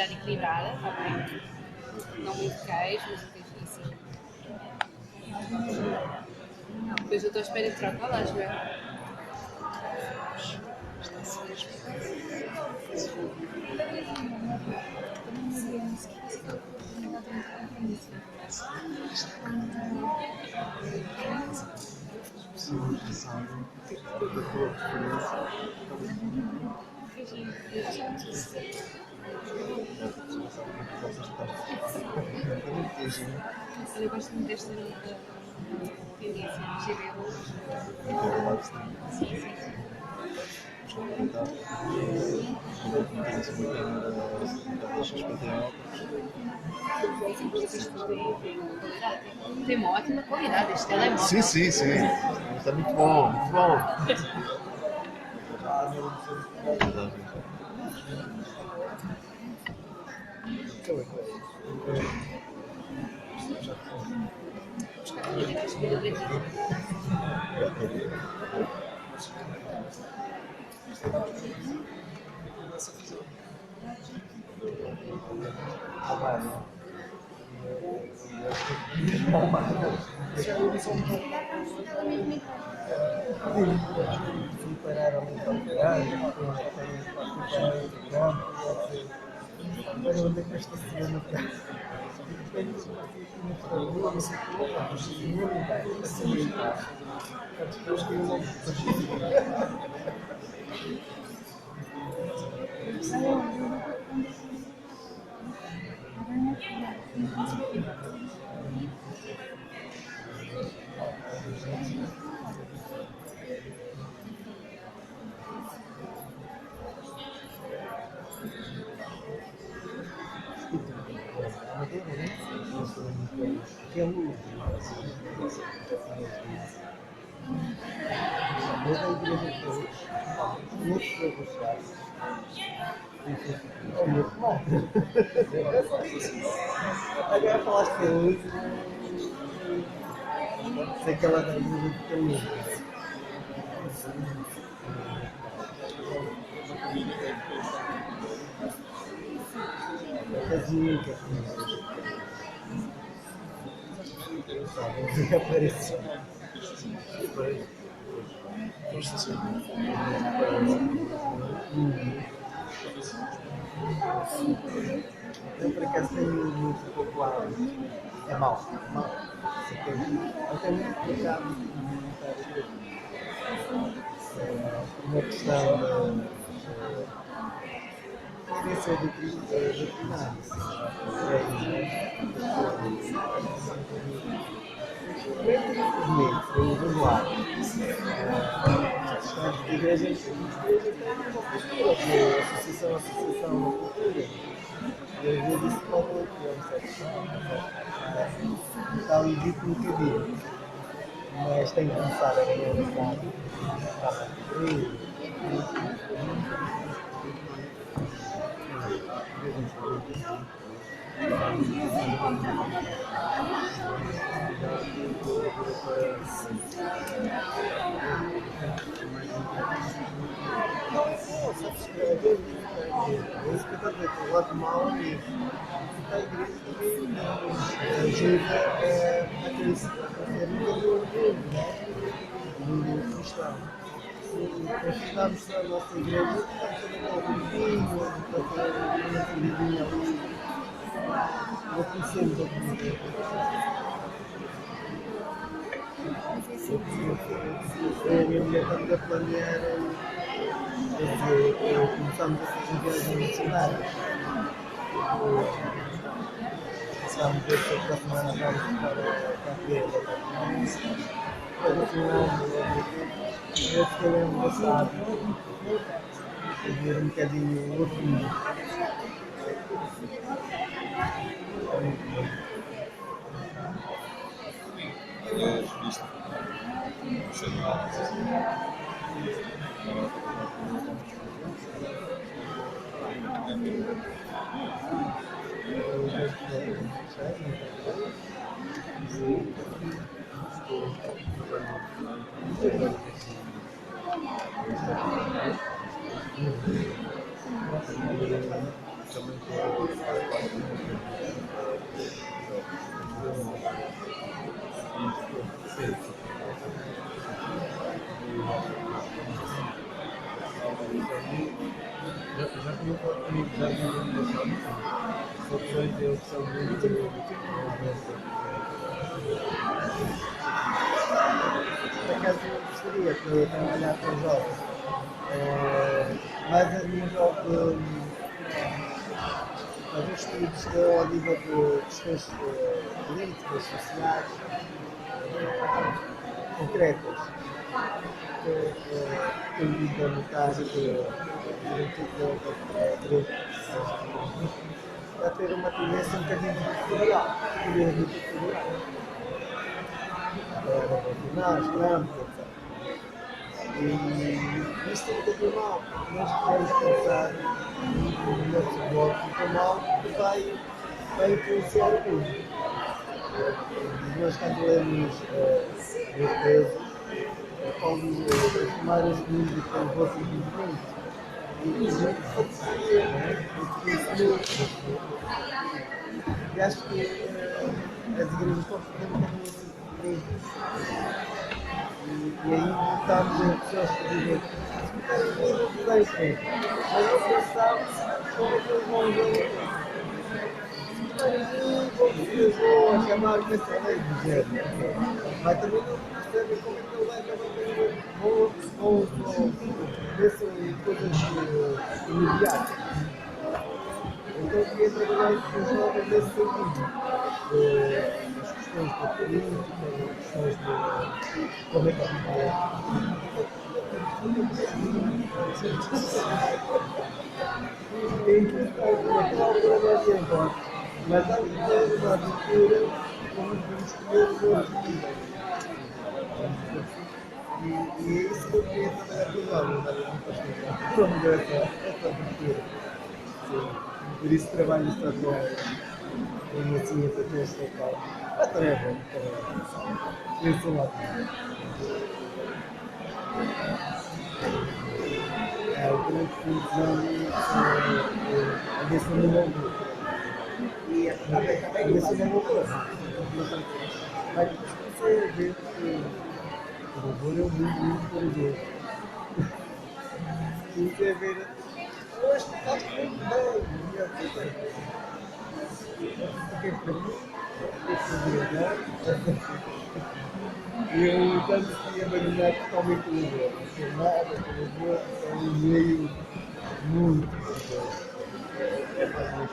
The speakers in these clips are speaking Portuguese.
quantidade equilibrada, está bem? Não muito queijo, mas um queijo assim. Depois eu estou à espera de troca, lá, Joel. Pessoas que sabem da tua preferência. Eu gosto muito desta tendência, GB. Tem uma ótima qualidade este telemóvel. Sim, sim, sim. Está muito bom, muito bom. Fui parar ali para o caralho, para onde é que eu estaciono? Que é luz. Desde a igreja de todos, muito preocupado. Agora falaste que é luz. Sei que ela da igreja de todos. Casinha. Apareceu. Eu por acaso tenho muito pouco hábito. É mau. Eu tenho muito pouco hábito de montar as coisas. Uma questão de ser do primário. Vamos lá. De igreja associação à cultura. E às vezes isso pode está ali dito um bocadinho. Mas tem que começar a realizar. O lado mau é isso. A igreja também ajuda a crescer no cristão. Se estamos na nossa igreja, estamos a fazer uma vidinha ali. Vou conhecendo a comunidade. A minha mulher estamos a planear. Começamos a fazer viagens missionárias. Começamos a ver se a semana vamos para a Vila. Para o final eu fiquei bem engraçado. Ver um bocadinho o outro mundo. também estou já tinha falado comigo, já tinha passado as opções deles são muito por acaso eu gostaria de trabalhar com jovens, mais a nível de fazer estudos ao nível de questões políticas, sociais, concretas. Tenho vindo a notar que a juventude a ter uma tendência um bocadinho federal, vacinais, trânsito, etc. E isto é um bocadinho mal. Nós podemos pensar no nosso bloco muito mal que vai influenciar o mundo. Nós quando lemos o peso, como transformar este mundo com o vosso movimento. E isso pode ser, não é? E acho que as igrejas estão fazendo um caminho assim. E aí estamos em pessoas que dizem mas não sabem como é que eles vão ver. Eu vou chamar nessa lei de género, mas também não percebem como é que ele vai acabar vão ver coisas imediatas. Então eu queria trabalhar com os jovens nesse sentido. As questões da política, as questões de como é que tem que estar trabalhando então. Mas há uma abertura como devemos escolher o outro e é isso que eu queria trabalhar com os jovens, como essa abertura. Por isso trabalho estratégia em ciência desta tal. Mas também é bom, também. Isso lá. O grande função é desse mundo. E esse não é uma coisa. Mas comecei a ver que o louvor é um mundo muito corajoso. Comecei a ver. Eu acho que está muito bem. Fiquei feliz. E eu tanto que abandonar totalmente o louvor. Não sei nada, o louvor é um meio muito corajoso. É fazer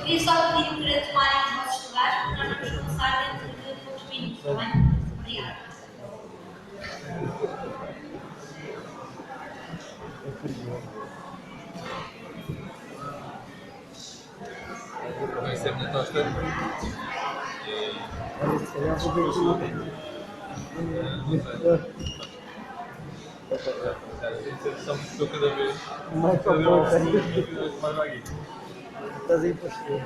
queria só pedir para tomarem os vossos lugares, porque nós vamos começar dentro de poucos minutos, está bem? Obrigada. Isso é muito bastante. Olha, se calhar vou ver tudo. Tem que ser só uma pessoa cada vez. Mais para pouco. Mais vaguinho. Estás aí para escolher.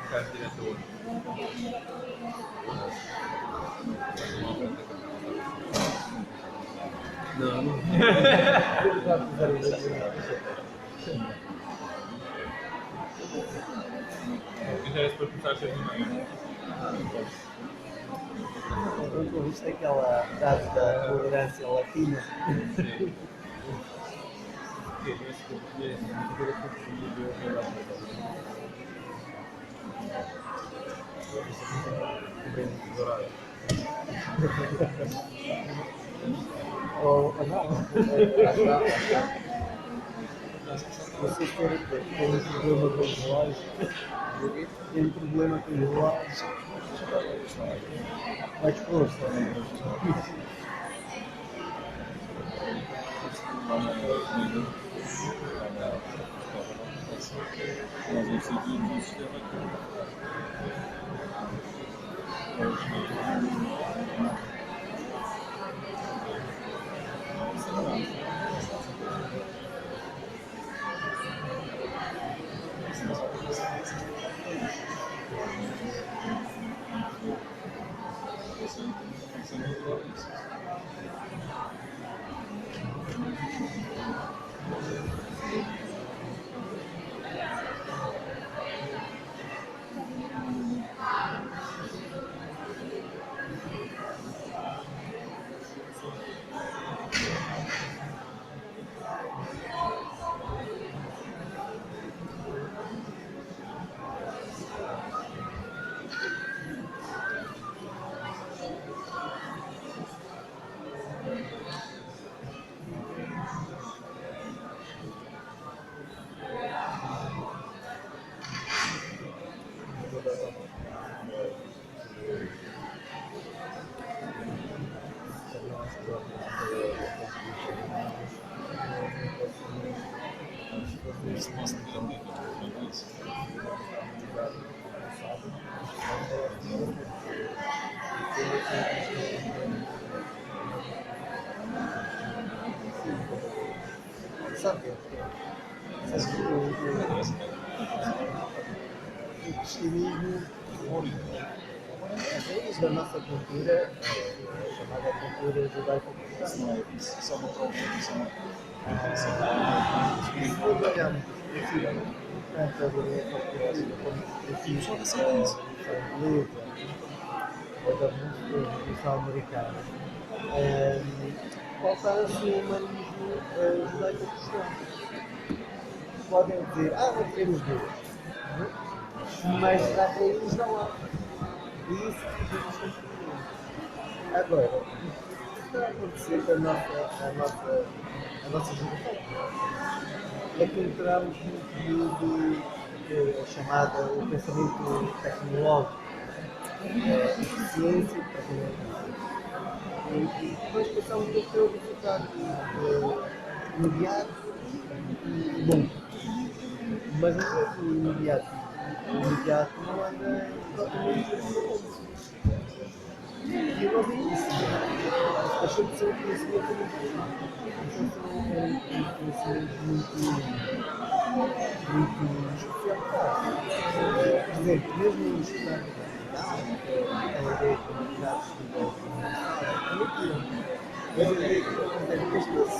Ficar direto hoje. Não, não. Interesse para começar a ser de Eu viste aquela frase da tolerância latina? Sim. Ou não? Vocês têm um problema com os relógios? Tem um problema com os relógios? Vai disposto? Nós decidimos o sistema Sabe? O cristianismo da nossa cultura, chamada cultura judaico-cristã. Isso é uma provocação. Se olharmos tanto a cultura como a beleza ou da Revolução Americana, faltava-se o humanismo judaico-cristão. Podem dizer, não queremos Deus, mas há para eles não há. E isso fica bastante problema. Agora, o que está a acontecer com a nossa geração é que entramos no período chamado o pensamento tecnológico, ciência e tecnologia. E depois passamos a ter o resultado imediato e bom. Mas o imediato não anda propriamente assim. E eu não vi isso. Achou de ser um conhecimento muito especial. Por exemplo, mesmo no estudar a ideia de comunidades é muito bom. Mas a ideia que as pessoas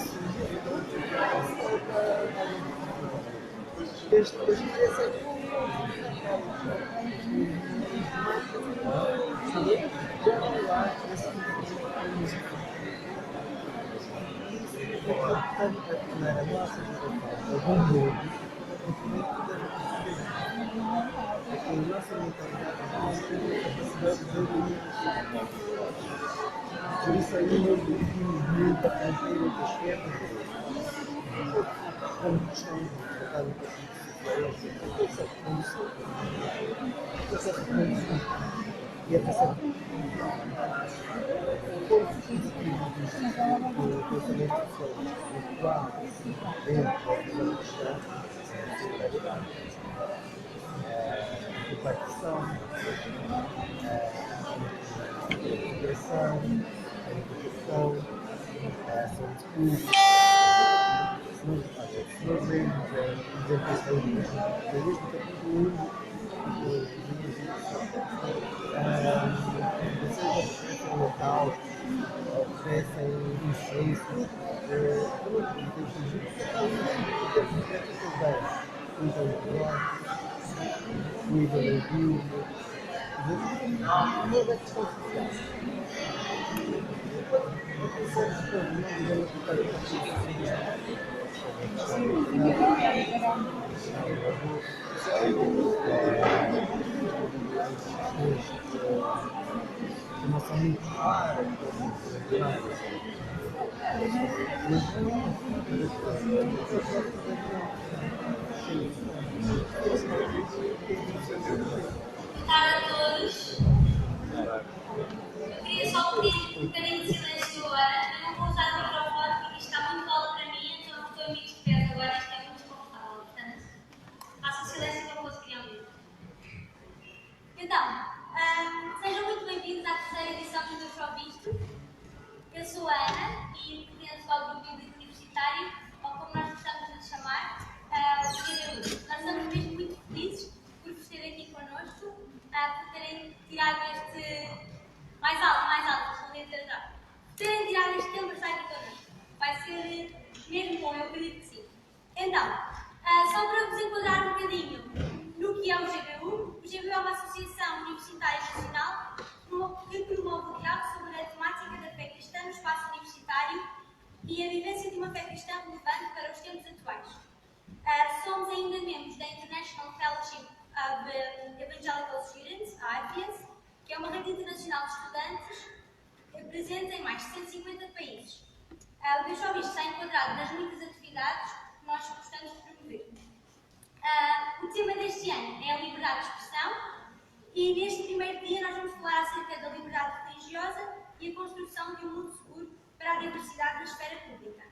por isso aí eu digo muito a fronteira das esquerdas como questão de tratar um pouquinho e até certo o ponto positivo do pensamento espiritual dentro da questão a repartição, a integração, a educação, a saúde pública. Se nós vemos exemplos da mesmo capítulo 1, seja a local, oferecem licenças, cuidam do norte, cuidam da viúva, não é questão social. Não são muito claras, Boa tarde a todos. Eu queria só pedir um bocadinho de silêncio agora. Eu não vou usar o microfone porque isto está muito alto para mim, então estou a mais alto, responder atrás. Se terem tirado este tempo, está aqui connosco. Vai ser mesmo bom, eu acredito que sim. Então, só para vos enquadrar um bocadinho no que é o GBU é uma associação universitária nacional que promove o diálogo sobre a temática da fé cristã no espaço universitário e a vivência de uma fé cristã relevante para os tempos atuais. Somos ainda membros da International Fellowship of Evangelical Students, a IFES, que é uma rede internacional de estudantes presente em mais de 150 países. O Bishop está enquadrado nas muitas atividades que nós gostamos de promover. O tema deste ano é a liberdade de expressão e neste primeiro dia nós vamos falar acerca da liberdade religiosa e a construção de um mundo seguro para a diversidade na esfera pública.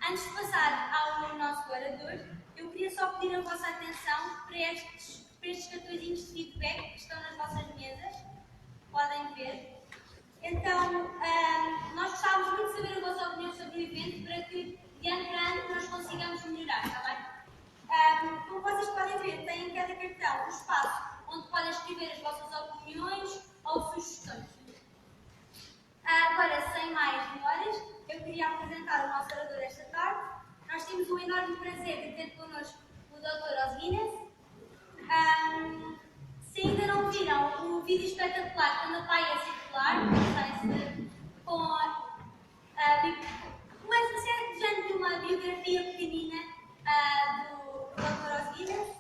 Antes de passar ao nosso orador, eu queria só pedir a vossa atenção para estes cartõezinhos de feedback que estão nas vossas mesas. Podem ver. Então, nós gostávamos muito de saber a vossa opinião sobre o evento para que, de ano para ano, nós consigamos melhorar, está bem? Como vocês podem ver, tem em cada cartão um espaço onde podem escrever as vossas opiniões ou sugestões. Agora, sem mais demoras, eu queria apresentar o nosso orador esta tarde. Nós temos o enorme prazer de ter connosco o Dr. Osguinness. Se ainda não viram o vídeo espetacular quando a pai é circular, com uma biografia pequenina do Dr. Osguinness.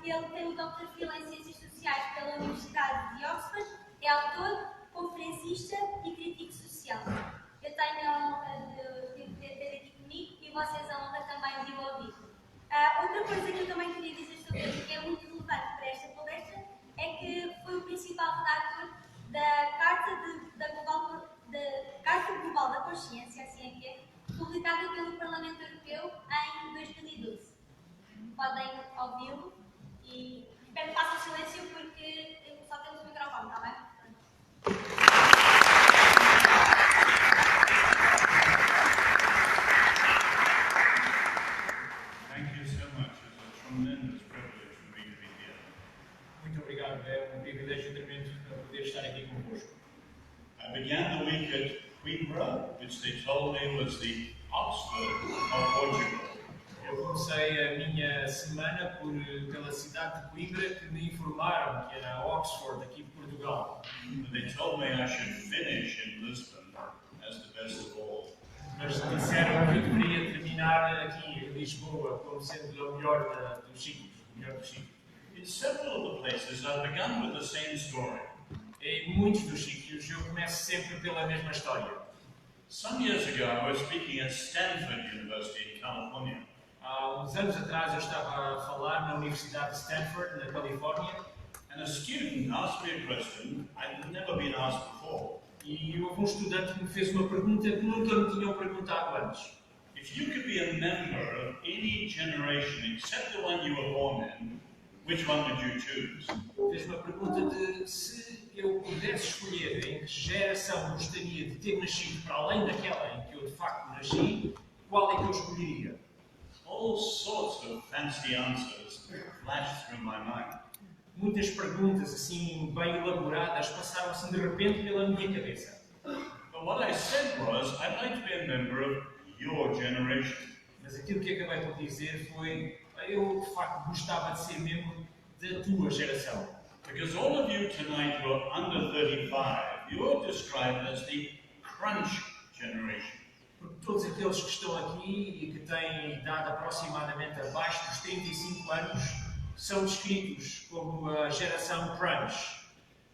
Ele tem o Dr. Phil em Ciências Sociais pela Universidade de Oxford, é autor, conferencista e crítico social. Eu tenho a honra de ter aqui comigo e vocês a honra também de o ouvir. Outra coisa que eu também queria dizer sobre ele, que é muito relevante para esta palestra, é que foi o principal redator da Carta Global da Consciência, assim é que é, publicada pelo Parlamento Europeu em 2012. Podem ouvi-lo e espero que façam silêncio porque só temos o microfone, está bem? Thank you so much. It's a tremendous privilege for me to be here. Muito obrigado, é um privilégio tremendo poder estar aqui convosco. I began the week at Coimbra, which they told me was the Oxford of Portugal. Eu comecei a minha semana pela cidade de Coimbra, que me informaram que era a Oxford, aqui de Portugal. And they told me I should finish in Lisbon as the best of all. Mas disseram que eu deveria terminar aqui em Lisboa como sendo o melhor dos ciclos. In several of the places, I've begun with the same story. Em muitos dos sítios eu começo sempre pela mesma história. Some years ago, I was speaking at Stanford University in California. Há uns anos atrás eu estava a falar na Universidade de Stanford, na Califórnia, And a student asked me a question I'd never been asked before. e houve um estudante que me fez uma pergunta que nunca me tinham perguntado antes. If you could be a member of any generation except the one you were born in, which one would you choose? Fez uma pergunta de se eu pudesse escolher em que geração gostaria de ter nascido para além daquela em que eu de facto nasci, qual é que eu escolheria? All sorts of fancy answers flashed through my mind. Muitas perguntas assim bem elaboradas passaram-se de repente pela minha cabeça. But what I said was, I'd like to be a member of your generation. Mas aquilo que acabei por dizer foi, eu de facto gostava de ser membro da tua geração. Because all of you tonight who are under 35, you're described as the crunch generation. Porque todos aqueles que estão aqui e que têm idade aproximadamente abaixo dos 35 anos são descritos como a geração crunch.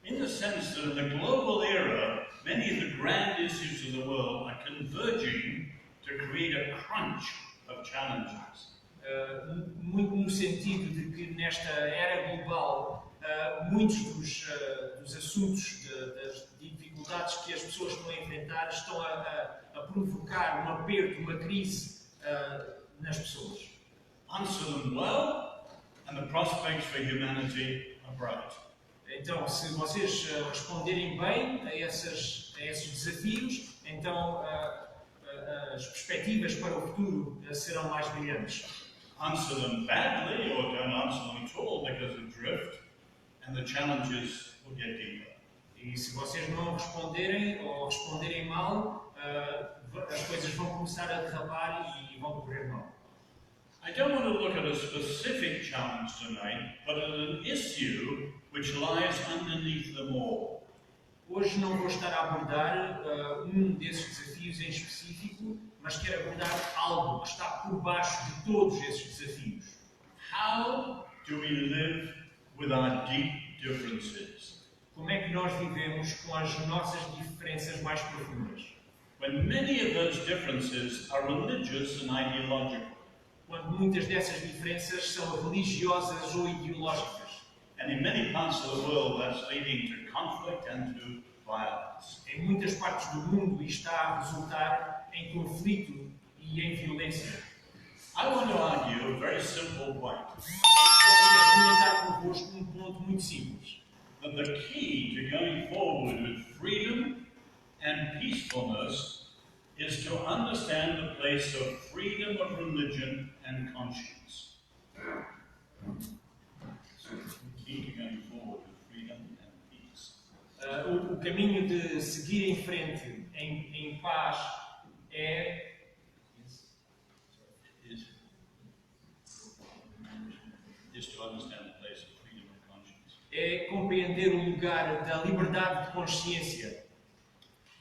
In the sense that in the global era, many of the grand issues of the world are converging to create a crunch of challenges. Muito no sentido de que nesta era global muitos dos assuntos, das dificuldades que as pessoas estão a enfrentar estão a provocar um aperto, uma crise nas pessoas. Answer them well, and the prospects for humanity are bright. Então, se vocês responderem bem a esses desafios, então as perspectivas para o futuro serão mais brilhantes. Answer them badly or don't answer them at all because of drift, and the challenges will get deeper. E se vocês não responderem ou responderem mal, as coisas vão começar a derrapar e vão correr mal. I don't want to look at a specific challenge tonight, but at an issue which lies underneath them all. Hoje não vou estar a abordar desses desafios em específico, mas quero abordar algo que está por baixo de todos esses desafios. How do we live with our deep differences? Como é que nós vivemos com as nossas diferenças mais profundas? When many of those differences are religious and ideological. Quando muitas dessas diferenças são religiosas ou ideológicas. And in many parts of the world that's leading to conflict and to violence. Em muitas partes do mundo isto está a resultar em conflito e em violência. I want to argue a very simple point. Quero argumentar convosco ponto muito simples. That the key to going forward with freedom and peacefulness is to understand the place of freedom of religion and conscience. So the key to going forward with freedom and peace. O caminho de seguir em frente em paz is to understand the place of freedom and conscience. É compreender o lugar da liberdade de consciência.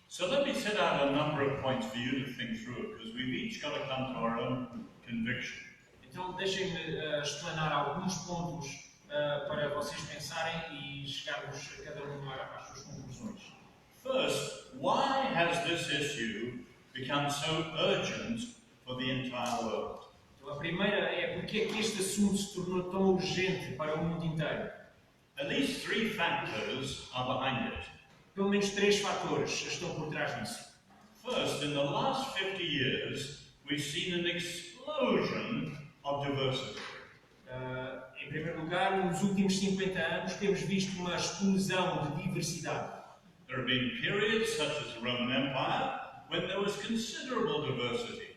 So let me set out a number of points for you to think through, because we've each got to come to our own conviction. Então deixem-me explanar alguns pontos para vocês pensarem e chegarmos a cada um às suas conclusões. First, why has this issue become so urgent for the entire world? Então, a primeira é porque é que este assunto se tornou tão urgente para o mundo inteiro. At least three factors are behind it. Pelo menos 3 fatores estão por trás disso. First, in the last 50 years, we've seen an explosion of diversity. Em primeiro lugar, nos últimos 50 anos temos visto uma explosão de diversidade. There have been periods, such as the Roman Empire, when there was considerable diversity.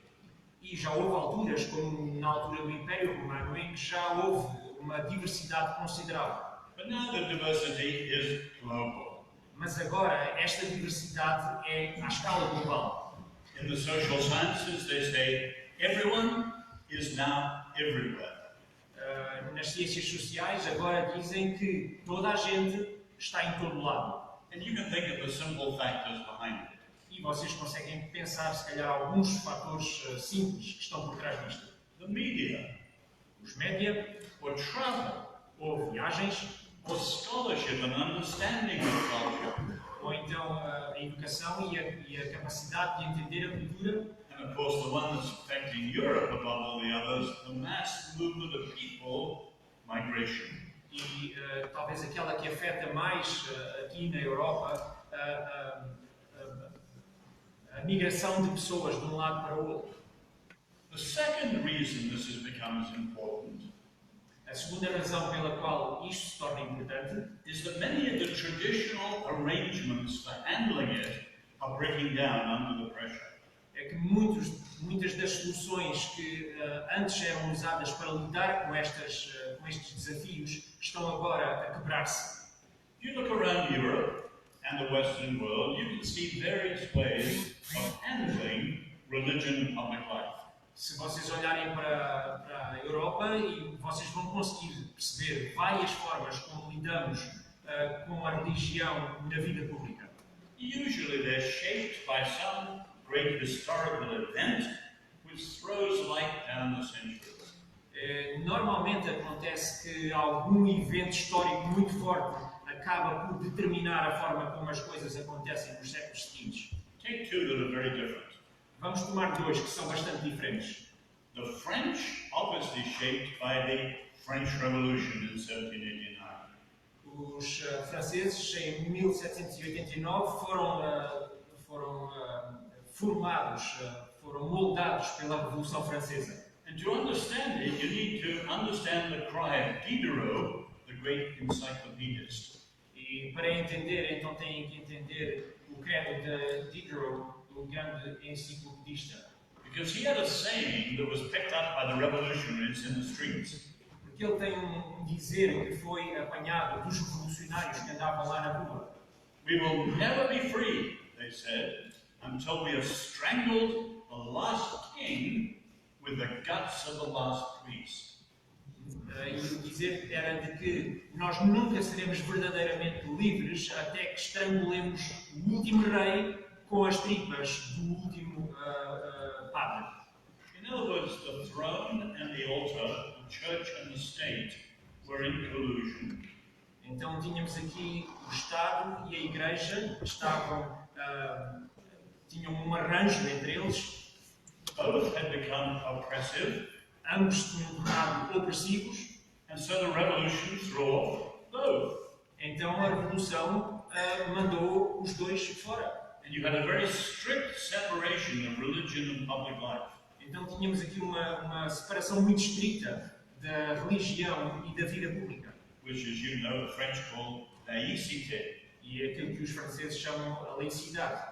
E já houve alturas, como na altura do Império Romano, em que já houve uma diversidade considerável. But now the diversity is global. Mas agora esta diversidade é à escala global. In the social sciences, they say everyone is now everywhere. Nas ciências sociais agora dizem que toda a gente está em todo lado. And you can think of the simple factors behind it. E vocês conseguem pensar, se calhar, alguns fatores simples que estão por trás disto. The media, Os média, or travel, ou viagens, or scholarship and understanding of culture. ou então a educação e a capacidade de entender a cultura. And of course, the one that's affecting Europe above all the others, the mass movement of people, migration. E talvez aquela que afeta mais aqui na Europa, a migração de pessoas de um lado para o outro. The second reason this has become important A segunda razão pela qual isto se torna importante is that many of the traditional arrangements for handling it are breaking down under the pressure. é que muitas das soluções que antes eram usadas para lidar com estes desafios estão agora a quebrar-se. You look around Europe and the Western world, you can see various ways of handling religion and public life. Se vocês olharem para a Europa, e vocês vão conseguir perceber várias formas como lidamos com a religião na vida pública. Usually they're shaped by some great historical event which throws light down the centuries. Normalmente acontece que algum evento histórico muito forte acaba por determinar a forma como as coisas acontecem nos séculos seguintes. Take two that are very different. Vamos tomar 2 que são bastante diferentes. The French, obviously shaped by the French Revolution in 1789. Os franceses, em 1789, foram formados, foram moldados pela Revolução Francesa. And to understand it, you need to understand the cry of Diderot, the great encyclopedist. E para entender, então têm que entender o credo de Diderot, o grande enciclopedista. Because he had a saying that was picked up by the revolutionaries in the streets. Porque ele tem dizer que foi apanhado dos revolucionários que andavam lá na rua. We will never be free, they said, until we have strangled the last king with the guts of the last priest. E o dizer era de que nós nunca seremos verdadeiramente livres até que estrangulemos o último rei com as tripas do último padre. In other words, the throne and the altar, the church and the state were in collusion. Então tínhamos aqui o Estado e a Igreja, tinham um arranjo entre eles, Both had become oppressive, ambos tinham tornado opressivos, and so the revolution threw off both. então a Revolução mandou os dois fora. And you had a very strict separation of religion and public life. Então tínhamos aqui uma separação muito estrita da religião e da vida pública. Which, as you know, the French call laïcité. E é aquilo que os franceses chamam a laicidade.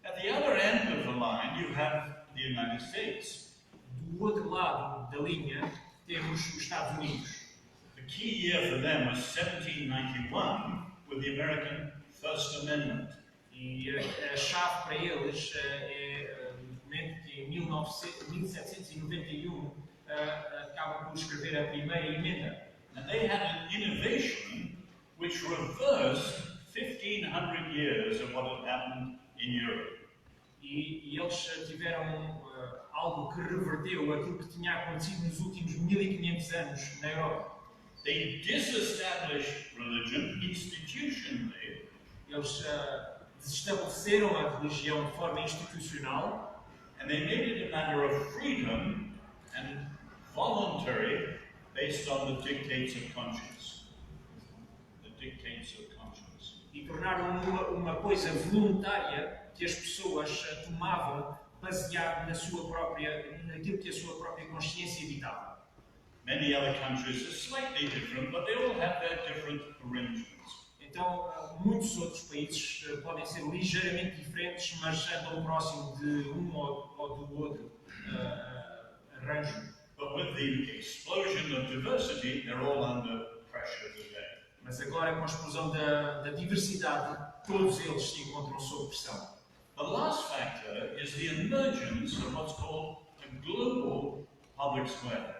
At the other end of the line, you have the United States. Do outro lado da linha temos os Estados Unidos. The key year for them was 1791 with the American First Amendment. E a chave para eles é o documento que em 1791 acaba por escrever a primeira emenda. And they had an innovation which reversed 1500 years of what had happened in Europe. E eles tiveram algo que reverteu aquilo que tinha acontecido nos últimos 1500 anos na Europa. They disestablished religion institutionally, Eles desestabeleceram a religião de forma institucional and they made it a matter of freedom and voluntary based on the dictates of conscience. The dictates of conscience. e tornaram uma coisa voluntária que as pessoas tomavam baseado naquilo que a sua própria consciência ditava. Many other countries are slightly different, but they all have their different arrangements. Então, muitos outros países podem ser ligeiramente diferentes, mas andam próximo de um ou do outro arranjo. But with the explosion of diversity, they're all under pressure today. Mas agora, com a explosão da diversidade, todos eles se encontram sob pressão. The last factor is the emergence of what's called a global public square.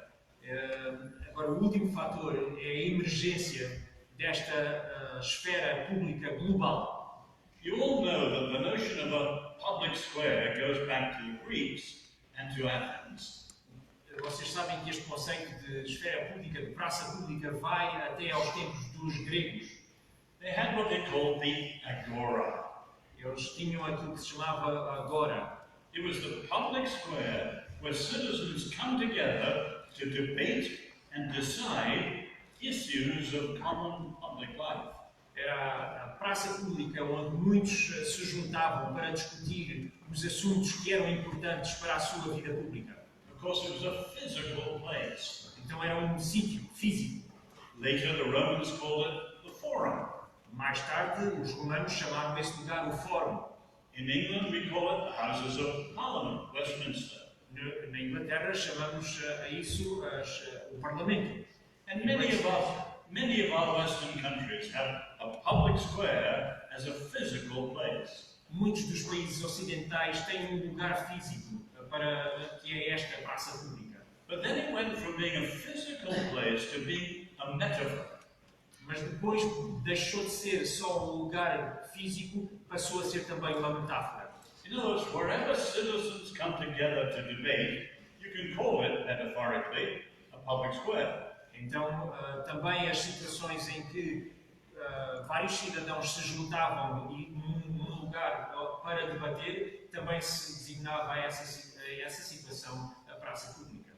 Agora, o último fator é a emergência desta esfera pública global. You all know that the notion of a public square goes back to the Greeks and to Athens. Vocês sabem que este conceito de esfera pública, de praça pública, vai até aos tempos dos gregos. They had what they called the agora. Eles tinham aquilo que se chamava agora. It was the public square where citizens come together to debate and decide issues of common public life. Era a praça pública onde muitos se juntavam para discutir os assuntos que eram importantes para a sua vida pública. Of course, it was a physical place. Então era um sítio físico. Later, the Romans called it the Forum. Mais tarde, os romanos chamaram esse lugar o Fórum. In England, we call it the Houses of Parliament, Westminster. Na Inglaterra chamamos a isso o Parlamento. And many of our Western countries have a public square as a physical place. Muitos dos países ocidentais têm um lugar físico que é esta praça pública. But then it went from being a physical place to being a metaphor. Mas depois deixou de ser só um lugar físico, passou a ser também uma metáfora. In other words, wherever citizens come together to debate, you can call it, metaphorically, a public square. Então, também as situações em que vários cidadãos se juntavam num lugar para debater, também se designava a essa situação a praça pública.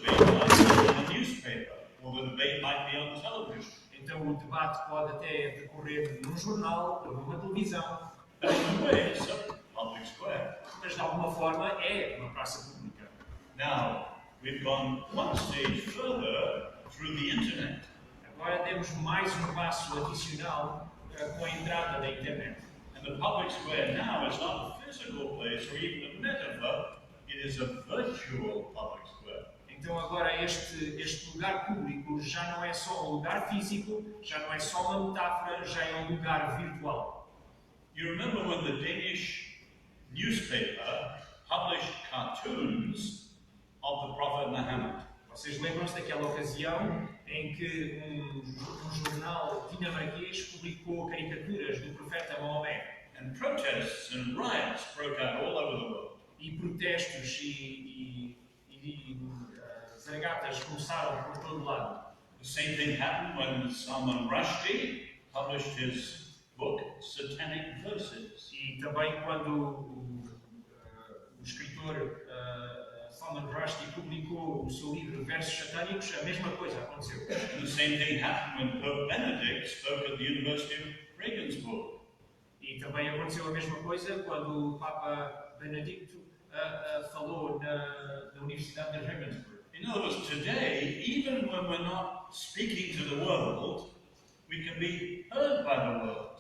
The debate might be in a newspaper, or the debate might be on television. Então, o debate pode até decorrer num jornal ou numa televisão, But in a way, it's a public square. mas de alguma forma é uma praça pública. Now, we've gone one stage further through the internet. Agora demos mais um passo adicional com a entrada da internet. And the public square now is not a physical place or even a metaphor, it is a virtual public square. Então agora este lugar público já não é só um lugar físico, já não é só uma metáfora, já é um lugar virtual. You remember when the Danish newspaper published cartoons of the Prophet Muhammad? Vocês lembram-se daquela ocasião em que um jornal dinamarquês publicou caricaturas do profeta Maomé? And protests and riots broke out all over the world. E protestos e zaragatas começaram por todo lado. The same thing happened when Salman Rushdie published his book, Satanic Verses. E também quando o escritor Salman Rushdie publicou o seu livro Versos Satânicos, a mesma coisa aconteceu. And the same thing happened when Pope Benedict spoke at the University of Regensburg. E também aconteceu a mesma coisa quando o Papa Benedicto falou na Universidade de Regensburg. In other words, today, even when we're not speaking to the world, we can be heard by the world.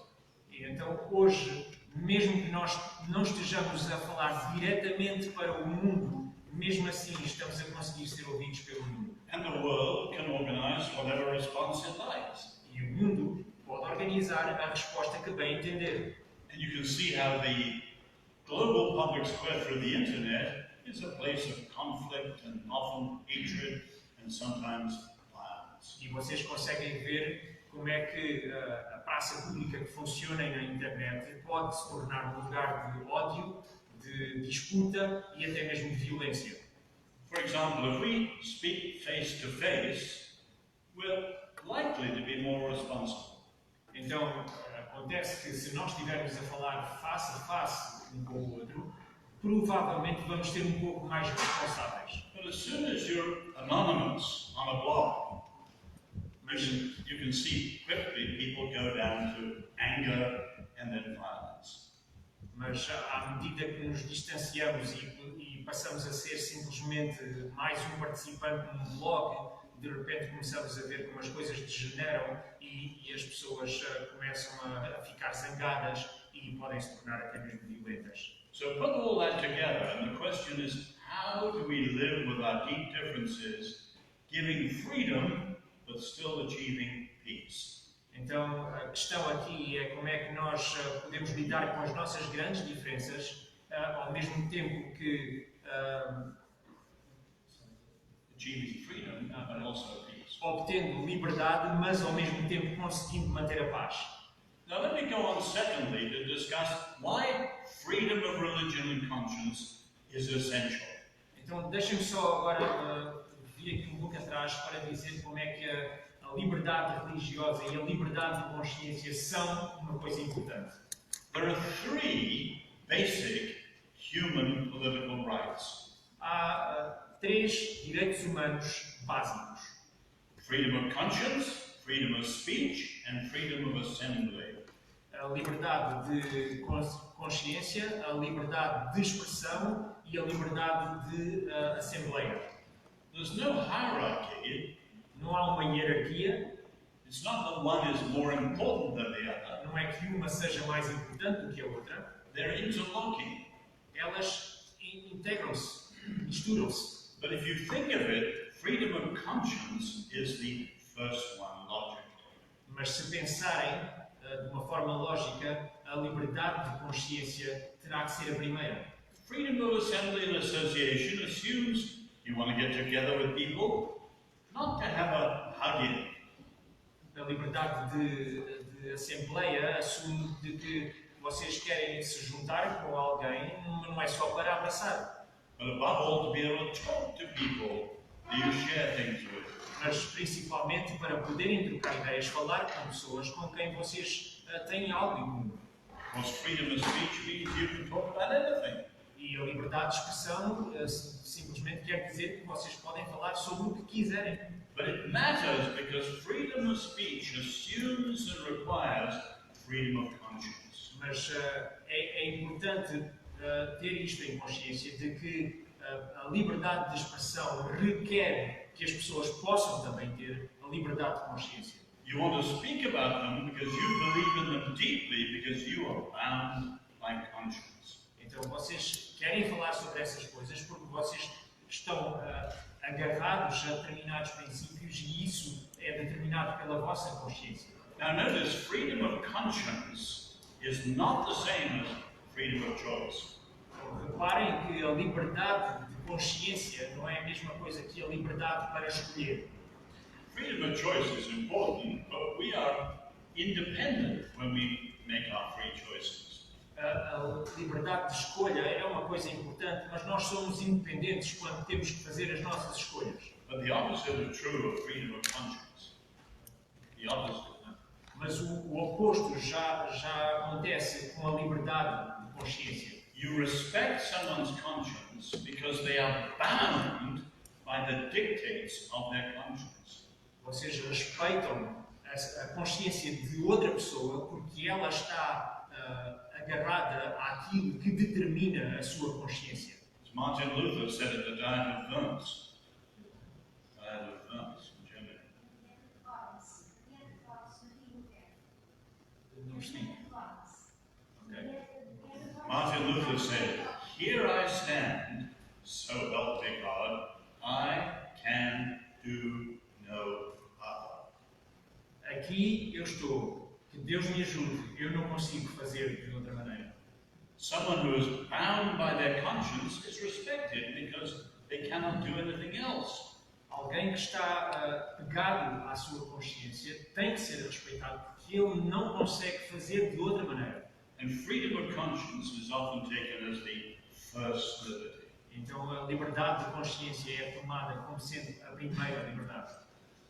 E então, hoje, mesmo que nós não estejamos a falar diretamente para o mundo, mesmo assim estamos a conseguir ser ouvidos pelo mundo. And the world can organize whatever response it likes. E o mundo pode organizar a resposta que bem entender. And you can see how the global public square through the internet is a place of conflict and often hatred and sometimes violence. E vocês conseguem ver como é que a praça pública que funciona na internet pode se tornar um lugar de ódio, de disputa e até mesmo de violência. For example, if we speak face to face, we're likely to be more responsible. Então, acontece que se nós estivermos a falar face a face um com o outro, provavelmente vamos ser um pouco mais responsáveis. But as soon as you're anonymous on a blog, you can see quickly people go down to anger and then violence. Mas à medida que nos distanciamos e passamos a ser simplesmente mais um participante num blog, de repente começamos a ver como as coisas degeneram e as pessoas começam a ficar zangadas e podem se tornar até mesmo violentas. So put all that together, and the question is, how do we live with our deep differences, giving freedom but still achieving peace? Então, a questão aqui é como é que nós podemos lidar com as nossas grandes diferenças, ao mesmo tempo que Achieving freedom and also peace. obtendo liberdade, mas ao mesmo tempo conseguindo manter a paz. Now let me go on secondly to discuss why freedom of religion and conscience is essential. Então, deixem-me só agora vir aqui um pouco atrás para dizer como é que a liberdade religiosa e a liberdade de consciência são uma coisa importante. There are three basic human political rights. Há três direitos humanos básicos: Freedom of conscience, freedom of speech, and freedom of assembly. a liberdade de consciência, a liberdade de expressão e a liberdade de assembleia. There's no hierarchy. Não há uma hierarquia, It's not that one is more important than the other. não é que uma seja mais importante do que a outra. They're interlocking. Elas integram-se, misturam-se. But if you think of it, freedom of conscience is the first one, logically. Mas se pensarem de uma forma lógica, a liberdade de consciência terá que ser a primeira. Freedom of assembly and association assumes you want to get together with people, not to have a hugging. A liberdade de assembleia assume de que vocês querem se juntar com alguém, mas não é só para abraçar. But above all, to be able to talk to people that you share things with. Mas principalmente para poderem trocar ideias, falar com pessoas com quem vocês têm algo em comum. Because freedom of speech means you can talk about anything. E a liberdade de expressão simplesmente quer dizer que vocês podem falar sobre o que quiserem. But it matters because freedom of speech assumes and requires freedom of conscience. Mas é importante ter isto em consciência, de que a liberdade de expressão requer que as pessoas possam também ter a liberdade de consciência. You want to speak about them because you believe in them deeply because you are bound by conscience. Então vocês querem falar sobre essas coisas porque vocês estão agarrados a determinados princípios e isso é determinado pela vossa consciência. Now notice, freedom of conscience is not the same as freedom of choice. Reparem que a liberdade de consciência não é a mesma coisa que a liberdade para escolher. Freedom of choice is important, but we are independent when we make our free choices. A liberdade de escolha é uma coisa importante, mas nós somos independentes quando temos que fazer as nossas escolhas. But the opposite is true of freedom of conscience. The opposite. Mas o oposto já acontece com a liberdade de consciência. You respect someone's conscience because they are bound by the dictates of their conscience. Vocês respeitam a consciência de outra pessoa porque ela está agarrada àquilo que determina a sua consciência. As Martin Luther said at the Diet of Worms, in Germany. Não sei. Okay. Martin Luther said, "Here I stand, so help me God, I can do no other." Aqui eu estou, que Deus me ajude, eu não consigo fazer de outra maneira. Someone who is bound by their conscience is respected because they cannot do anything else. Alguém que está pegado à sua consciência tem que ser respeitado porque ele não consegue fazer de outra maneira. And freedom of conscience is often taken as the first liberty. Então a liberdade de consciência é tomada como sendo a primeira liberdade.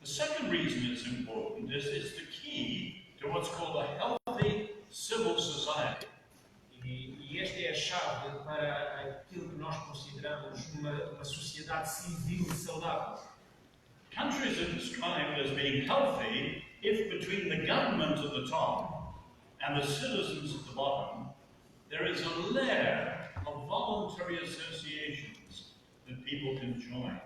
The second reason it's important is it's the key to what's called a healthy civil society. E esta é a chave para aquilo que nós consideramos uma sociedade civil saudável. Countries are described as being healthy if between the government at the top and the citizens at the bottom, there is a layer of voluntary associations that people can join.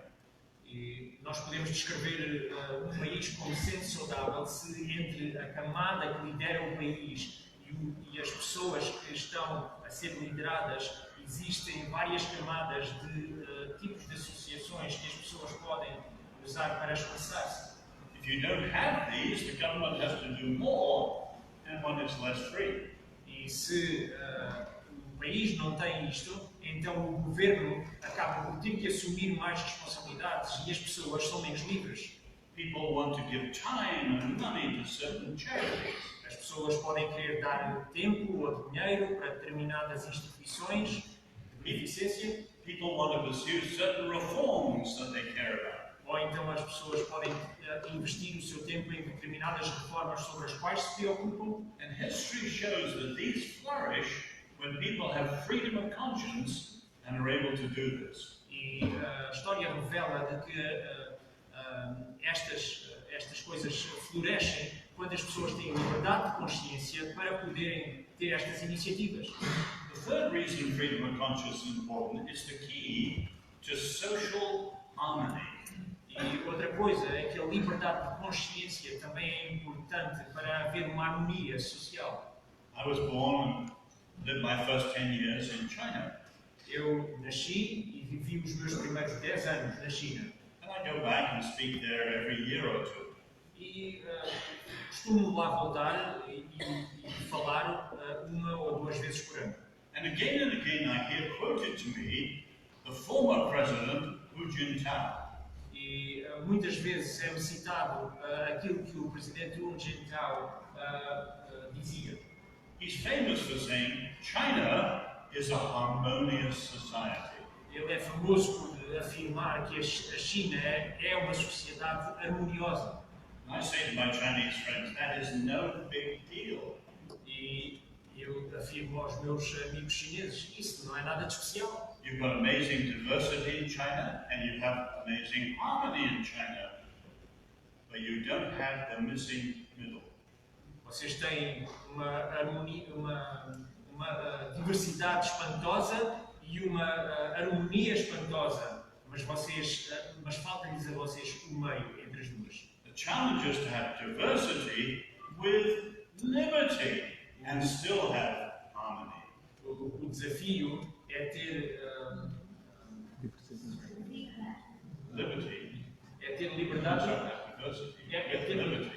E nós podemos descrever um país como sendo saudável se entre a camada que lidera o país e as pessoas que estão a ser lideradas existem várias camadas de tipos de associações que as pessoas podem usar para expressar-se. If you don't have these, the government has to do more, and one is less free. E se o país não tem isto, então o governo acaba por ter que assumir mais responsabilidades e as pessoas são menos livres. People want to give time and money to certain charities. As pessoas podem querer dar tempo ou dinheiro para determinadas instituições de beneficência. People want to pursue certain reforms that they care about. Ou então as pessoas podem investir o seu tempo em determinadas reformas sobre as quais se preocupam. And history shows that these flourish when people have freedom of conscience and are able to do this. E a história revela de que estas coisas florescem quando as pessoas têm liberdade de consciência para poderem ter estas iniciativas. The third reason freedom of conscience is important is the key to social harmony. E outra coisa é que a liberdade de consciência também é importante para haver uma harmonia social. I was born and lived my first 10 years in China. Eu nasci e vivi os meus primeiros 10 anos na China. And I go back and speak there every year or two. E costumo lá voltar e falar uma ou duas vezes por ano. And again I hear quoted to me the former president Hu Jintao. E muitas vezes é-me citado aquilo que o presidente Hu Jintao dizia. He's famous for saying China is a harmonious society. Ele é famoso por afirmar que a China é uma sociedade harmoniosa. And I say to my Chinese friends, that is no big deal. E eu afirmo aos meus amigos chineses, isso não é nada de especial. You've got amazing diversity in China, and you have amazing harmony in China, but you don't have the missing middle. Vocês têm uma harmonia, uma diversidade espantosa e uma harmonia espantosa, mas falta-lhes a vocês o meio entre as duas. The challenge is to have diversity with liberty and still have harmony. O desafio é ter Liberty. é ter liberdade, Diversity. é ter Liberty.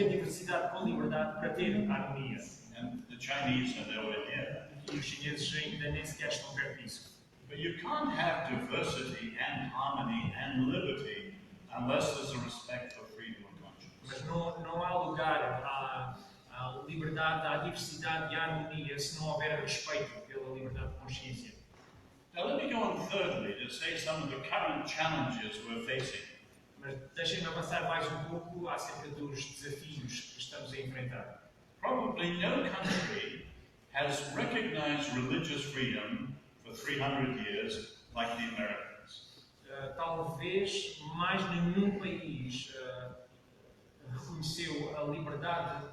diversidade com liberdade para ter harmonia. And the The Chinese are nowhere near. E os chineses ainda nem sequer estão perto disso. But you can't have diversity and harmony and liberty unless there's a respect for freedom of conscience. Mas não há lugar à liberdade, à diversidade e à harmonia se não houver respeito pela liberdade de consciência. Now let me go on thirdly to say some of the current challenges we're facing. Mas deixem-me avançar mais um pouco acerca dos desafios que estamos a enfrentar. Probably no country has recognized religious freedom for 300 years like the Americans. Talvez mais nenhum país reconheceu a liberdade,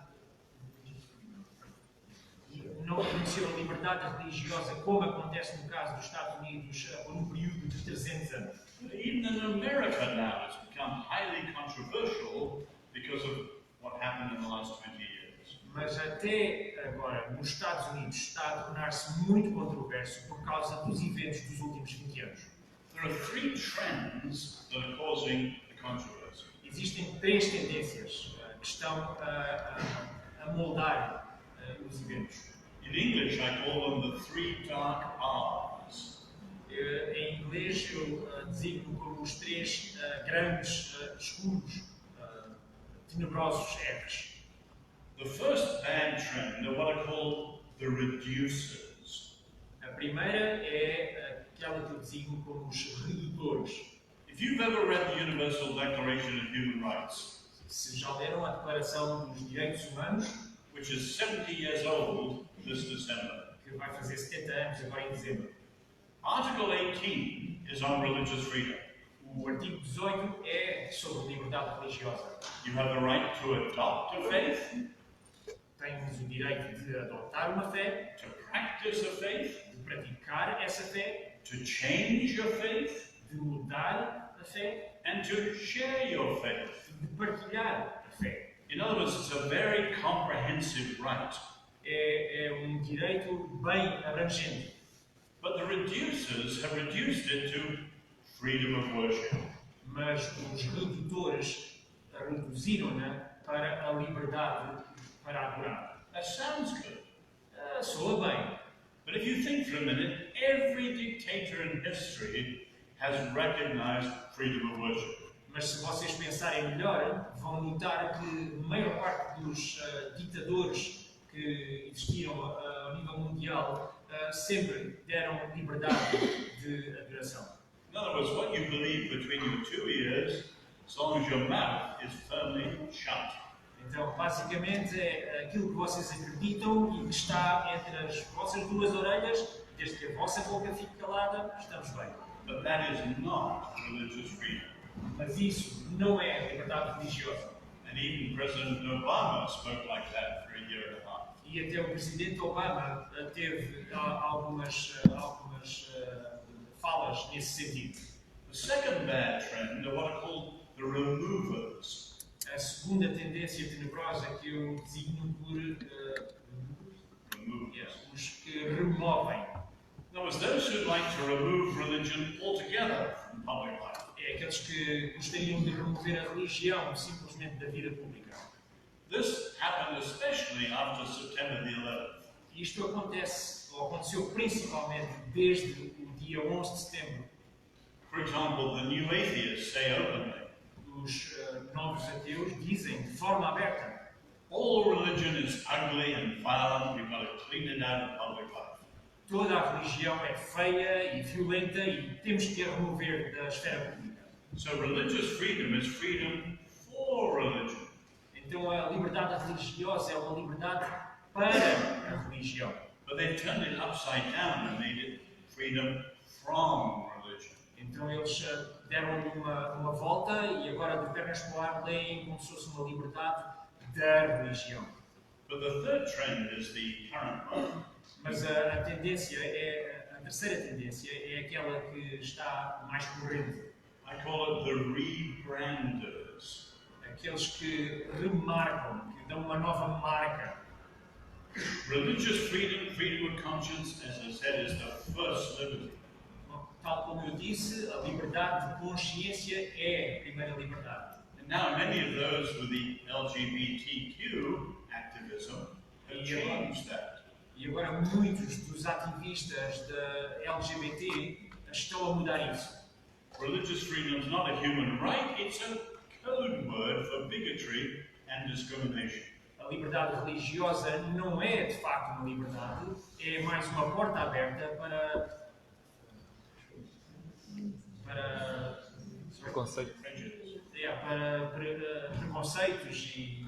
não reconheceu a liberdade religiosa como acontece no caso dos Estados Unidos por um período de 300 anos. Even in America now, it's become highly controversial because of what happened in the last 20 years. Mas até agora, nos Estados Unidos, está a tornar-se muito controverso por causa dos eventos dos últimos 20 anos. There are three trends that are causing the controversy. Existem três tendências que estão a moldar os eventos. In English, I call them the three dark R's. Em inglês, eu designo como os três grandes, escuros, tenebrosos R's. The first bad trend are what I call the reducers. A primeira é aquela que eu designo como os redutores. If you've ever read the Universal Declaration of Human Rights, Se já leram a Declaração dos Direitos Humanos, which is 70 years old this December, que vai fazer 70 anos agora em dezembro, Article 18 is on religious freedom. o artigo 18 é sobre liberdade religiosa. You have the right to adopt a faith, Temos o direito de adotar uma fé, to practice a faith, de praticar essa fé, to change your faith, de mudar a fé and to share your faith. e de partilhar a fé. In other words, it's a very comprehensive right. É um direito bem abrangente. But the reducers have reduced it to freedom of worship. Mas os redutores reduziram-na para a liberdade para adorar. That sounds good. Soa bem. But if you think for a minute, every dictator in history has recognized freedom of worship. Mas se vocês pensarem melhor, vão notar que a maior parte dos ditadores que existiram a nível mundial sempre deram liberdade de adoração. In other words, what you believe between your two ears, as long as your mouth is firmly shut. Então, basicamente, é aquilo que vocês acreditam e que está entre as vossas duas orelhas, desde que a vossa boca fique calada, estamos bem. But that is not religious freedom. Mas isso não é liberdade religiosa. And even President Obama spoke like that for a year and a half. E até o presidente Obama teve algumas falas nesse sentido. The second bad trend are what are called the removers. A segunda tendência tenebrosa que eu designo por os que removem. In other words, those who'd like to remove religion altogether from public life. É aqueles que gostariam de remover a religião simplesmente da vida pública. This happened especially after September the 11th. Isto aconteceu principalmente desde o dia 11 de setembro. For example, the new atheists say openly, Os novos ateus dizem de forma aberta: all religion is ugly and violent, we've got to clean it out of public life. toda a religião é feia e violenta e temos que a remover da esfera pública. So religious freedom is freedom for religion. Então a liberdade religiosa é uma liberdade para a religião. But they've turned it upside down and made it freedom from religion. Então eles deram-lhe uma volta e agora de pernas para o ar leem como se fosse uma liberdade da religião. But the third trend is the current one. Mas a terceira tendência é aquela que está mais corrente. I call it the rebranders. Aqueles que remarcam, que dão uma nova marca. Religious freedom, freedom of conscience, as I said, is the first liberty. Tal como eu disse, a liberdade de consciência é a primeira liberdade. And now many of those with the LGBTQ activism have changed that. E agora muitos dos ativistas da LGBT estão a mudar isso. Religious freedom is not a human right, it's a code word for bigotry and discrimination. A liberdade religiosa não é de facto uma liberdade, é mais uma porta aberta para Preconceito. para preconceitos e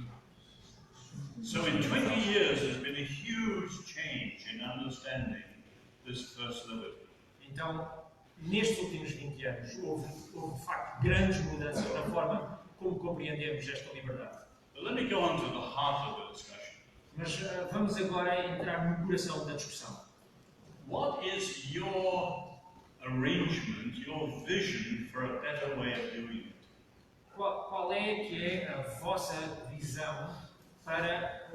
So in 20 years, there's been a huge change in understanding this first liberty. então nestes últimos 20 anos houve de facto grandes mudanças na forma como compreendemos esta liberdade. But let me go on to the heart of the discussion. Mas vamos agora entrar no coração da discussão. What is your arrangement, your vision for a better way of doing it? Qual é que é a vossa visão para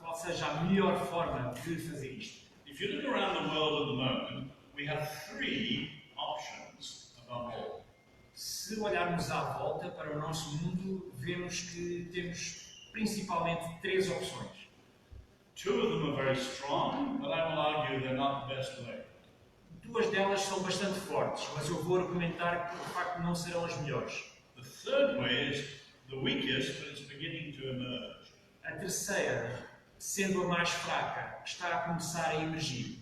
qual seja a melhor forma de fazer isto? If you look around the world at the moment, we have three options above all. Se olharmos à volta para o nosso mundo, vemos que temos principalmente três opções. Two of them are very strong, but I will argue they're not the best way. Duas delas são bastante fortes, mas eu vou argumentar que de facto não serão as melhores. The third way is the weakest, but it's beginning to emerge. A terceira, sendo a mais fraca, está a começar a emergir.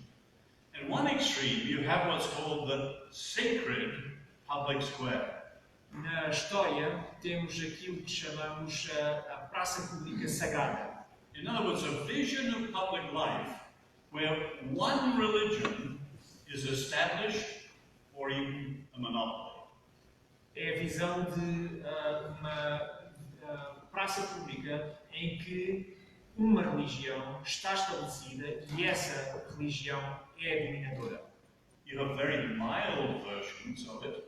At one extreme, you have what's called the sacred public square. Na história, temos aquilo que chamamos a praça pública sagrada. In other words, a vision of public life where one religion is established or even a monopoly. É a visão de uma praça pública em que uma religião está estabelecida e essa religião é dominadora. You have very mild versions of it,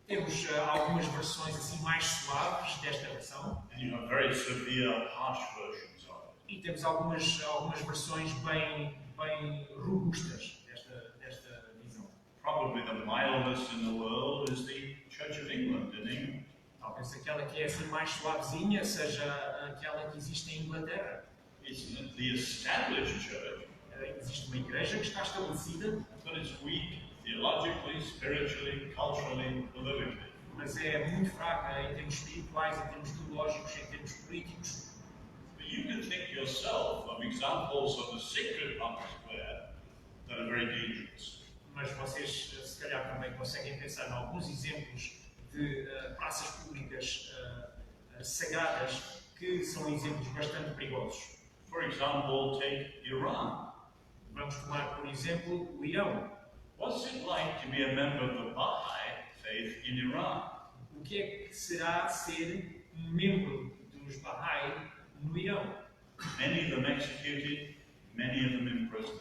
Temos algumas versões assim mais suaves desta versão and you have very severe, harsh versions of it. e temos algumas versões bem robustas desta visão. Probably the mildest in the world is the Church of England in England. Talvez aquela que é assim mais suavezinha seja aquela que existe em Inglaterra. It's the established church, Existe uma igreja que está estabelecida, but it's weak theologically, spiritually, culturally, politically. mas é muito fraca em termos espirituais, em termos teológicos, em termos políticos. But you can think yourself of examples of the sacred public square that are very dangerous. Mas vocês, se calhar, também conseguem pensar em alguns exemplos de praças públicas sagradas que são exemplos bastante perigosos. For example, take Iran. Vamos tomar, por exemplo, o Irão. What's it like to be a member of the Baha'i faith in Iran? O que é que será ser um membro dos Bahá'í no Irão? Many of them executed, many of them in prison.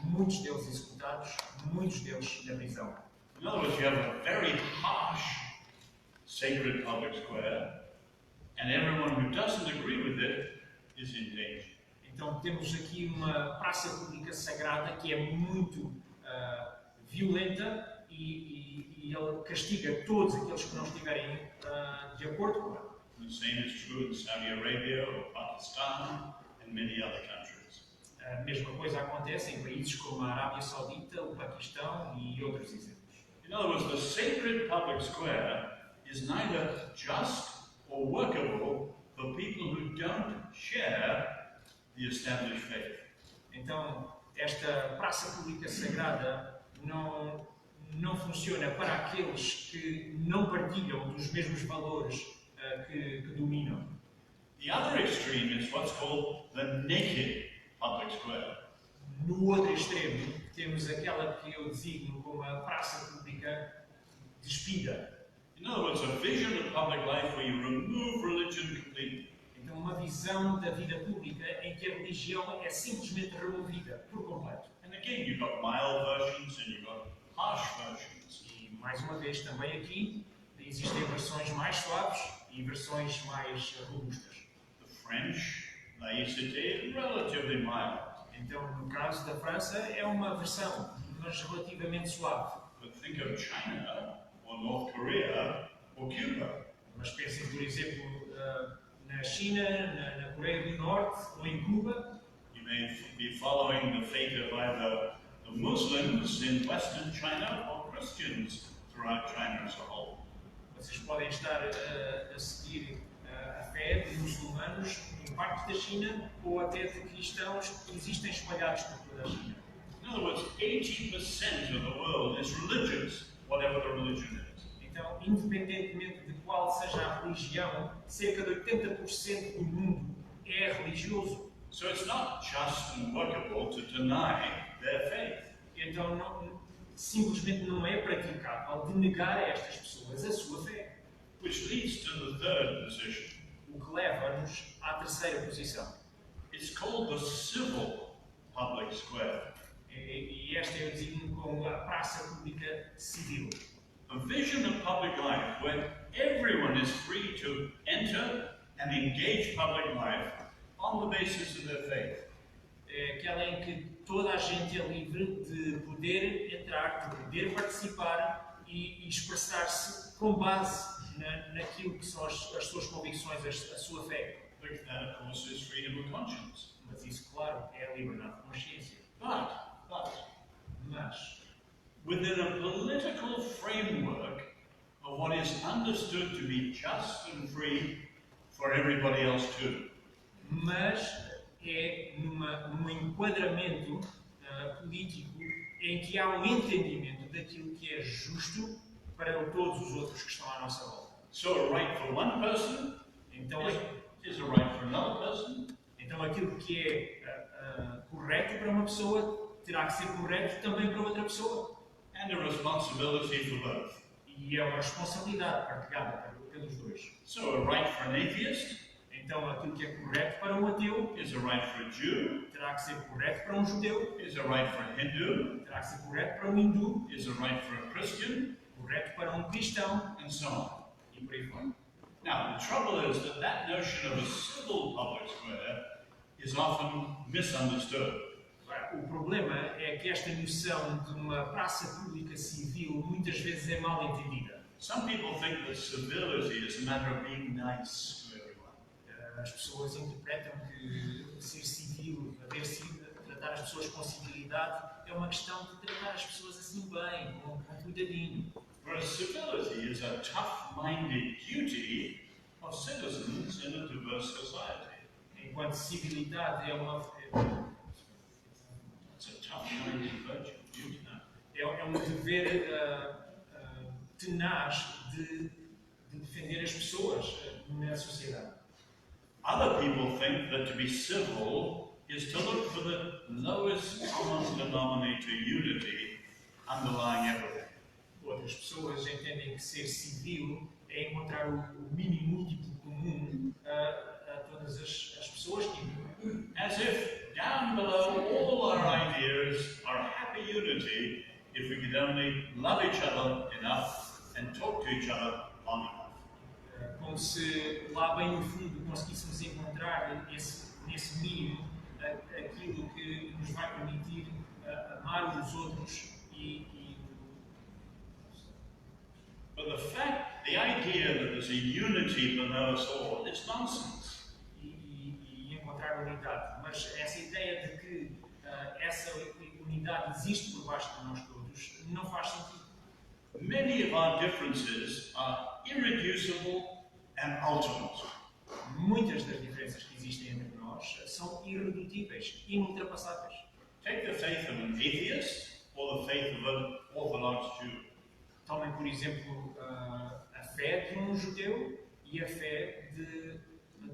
Muitos deles executados, muitos deles na prisão. In other words, you have a very harsh sacred public square, and everyone who doesn't agree with it is in danger. Então temos aqui uma praça pública sagrada que é muito violenta e ele castiga todos aqueles que não estiverem de acordo com ela. The same is true in Saudi Arabia or Pakistan and many other countries. A mesma coisa acontece em países como a Arábia Saudita, o Paquistão e outros exemplos. In other words, the sacred public square is neither just or workable for people who don't share the established faith. Então, esta praça pública sagrada não funciona para aqueles que não partilham dos mesmos valores que dominam. The other extreme is what's called the naked public square. No outro extremo, temos aquela que eu designo como a praça pública despida. In other words, a vision of public life where you remove religion completely. Então, uma visão da vida pública em que a religião é simplesmente removida por completo. And again, you've got mild versions and you've got harsh versions. E, mais uma vez, também aqui, existem versões mais suaves e versões mais robustas. The French laicity is relatively mild. Então, no caso da França, é uma versão, mas relativamente suave. But think of China or North Korea or Cuba. Mas pensem, por exemplo, na China, na Coreia do Norte ou em Cuba. You've may be following the fate of either the Muslims in Western China or Christians throughout China as a whole. Vocês podem estar a seguir a fé de muçulmanos em partes da China ou até de cristãos que existem espalhados por toda a China. In other words, 80% of the world is religious, whatever the religion is. Então, independentemente de qual seja a religião, cerca de 80% do mundo é religioso. So it's not just and workable to deny their faith. Então, simplesmente não é praticável de negar a estas pessoas a sua fé. Which leads to the third position. O que leva-nos à terceira posição. It's called the civil public square. E esta eu designo como a praça pública civil. A vision of public life where everyone is free to enter and engage public life on the basis of their faith. É aquela em que toda a gente é livre de poder entrar, de poder participar e expressar-se com base naquilo que são as suas convicções, a sua fé. But that, of course, is freedom of conscience. Mas isso, claro, é a liberdade de consciência. Mas, Within a political framework of what is understood to be just and free for everybody else too. mas é num enquadramento político em que há um entendimento daquilo que é justo para todos os outros que estão à nossa volta. So a right for one person Então, is a right for another person, então aquilo que é correto para uma pessoa terá que ser correto também para outra pessoa. and a responsibility for both. E é uma responsabilidade partilhada pelos dois. So a right for an atheist Então aquilo que é correto para um ateu is a right for a Jew, terá que ser correto para um judeu, is a right for a Hindu, terá que ser correto para um hindu, is a right for a Christian, correto para um cristão and so on. e por aí fora. Now, the trouble is that that notion of a civil public square is often misunderstood. O problema é que esta noção de uma praça pública civil muitas vezes é mal entendida. Some people think that civility is a matter of being nice to everyone. As pessoas interpretam que ser civil, tratar as pessoas com civilidade, é uma questão de tratar as pessoas assim bem, com cuidadinho. Whereas civility is a tough-minded duty of citizens in a diverse society. Enquanto civilidade It's a tough-minded virtue, duty. é um dever tenaz de defender as pessoas na sociedade. Other people think that to be civil is to look for the lowest common denominator unity underlying everything. Outras pessoas entendem que ser civil é encontrar o mínimo múltiplo comum a todas as pessoas que vivem. As if down below all our ideas are happy unity if we could only love each other enough and talk to each other long enough. Como se lá bem no fundo conseguíssemos encontrar nesse mínimo aquilo que nos vai permitir amar os outros But the idea that there's a unity below us all, it's nonsense. e encontrar unidade. Mas essa ideia de que essa unidade existe por baixo de nós todos não faz sentido. Many of our differences are irreducible and ultimate. Muitas das diferenças que existem entre nós são irredutíveis, inultrapassáveis. Take the faith of an atheist or the faith of an Orthodox Jew. Tomem, por exemplo, a fé de um judeu e a fé de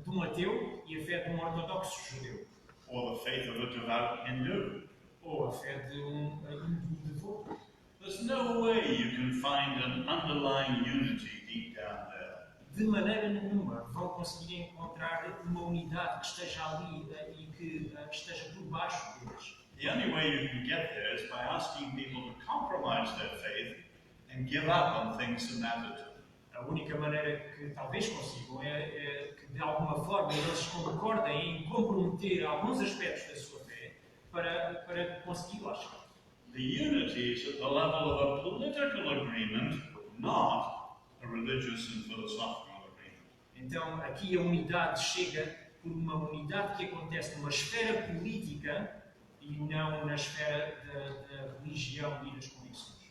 um ateu e a fé de um ortodoxo judeu. Or the faith of a devout Hindu. Ou a fé de um hindu devoto. There's no way you can find an underlying unity deep down there. De maneira nenhuma vão conseguir encontrar uma unidade que esteja ali e que esteja por baixo deles. The only way you can get there is by asking people to compromise their faith and give up on things that matter to them. A única maneira que talvez consigam é que de alguma forma eles concordem em comprometer alguns aspectos da sua fé para conseguir lá chegar. The unity is at the level of a political agreement, not a religious and philosophical agreement. Então aqui a unidade chega por uma unidade que acontece numa esfera política e não na esfera da religião e das convicções.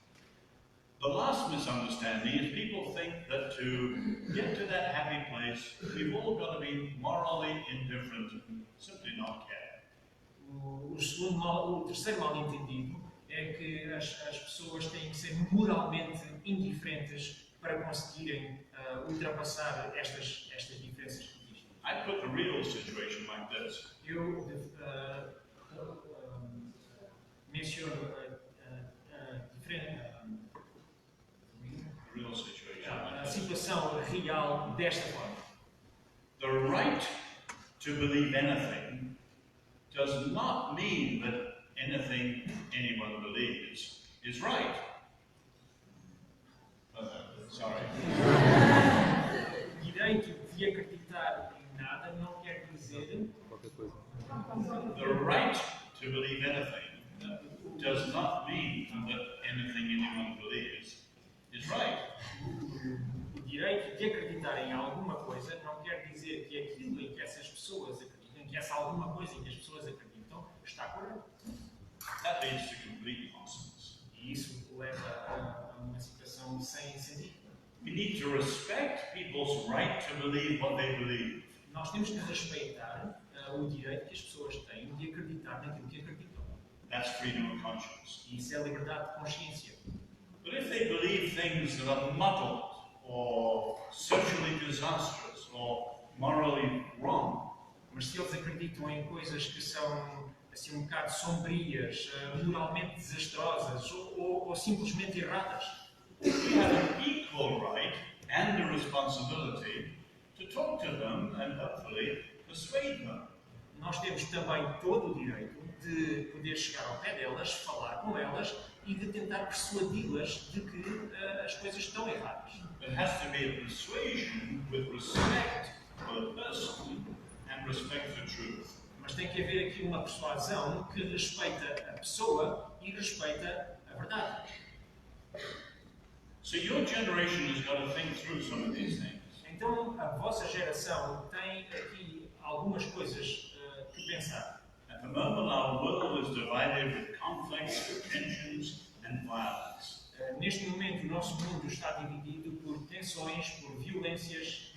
The last misunderstanding is people think that to get to that happy place, we've all got to be morally indifferent and simply not care. O terceiro mal-entendido é que as pessoas têm que ser moralmente indiferentes para conseguirem ultrapassar estas diferenças que existem. I put the real situation like this. Eu menciono The real situation a like this. situação real desta forma. The right to believe anything does not mean that anything anyone believes is right. Sorry. Direito de acreditar em nada não quer dizer The right to believe anything does not mean that anything anyone believes is right. o direito de acreditar em alguma coisa não quer dizer que aquilo em que essas pessoas acreditam, que essa alguma coisa em que as pessoas acreditam está correto. That leads to complete nonsense. E isso leva a uma situação sem sentido. We need to respect people's right to believe what they believe. Nós temos que respeitar o direito que as pessoas têm de acreditar naquilo que acreditam. That's freedom of conscience. E isso é liberdade de consciência. But if they believe things that are muddled or socially disastrous or morally wrong, Mas se eles acreditam em coisas que são assim um bocado sombrias, moralmente desastrosas ou simplesmente erradas, we have an equal right and a responsibility to talk to them and hopefully persuade them. nós temos também todo o direito de poder chegar ao pé delas, falar com elas e de tentar persuadi-las de que as coisas estão erradas. There has to be a persuasion with respect for the person and respect for truth. Mas tem que haver aqui uma persuasão que respeita a pessoa e respeita a verdade. So your generation has got to think through some of these things. Então a vossa geração tem aqui algumas coisas que pensar. At the moment, our world is divided with conflicts, tensions, and violence. Neste momento, o nosso mundo está dividido por tensões, por violências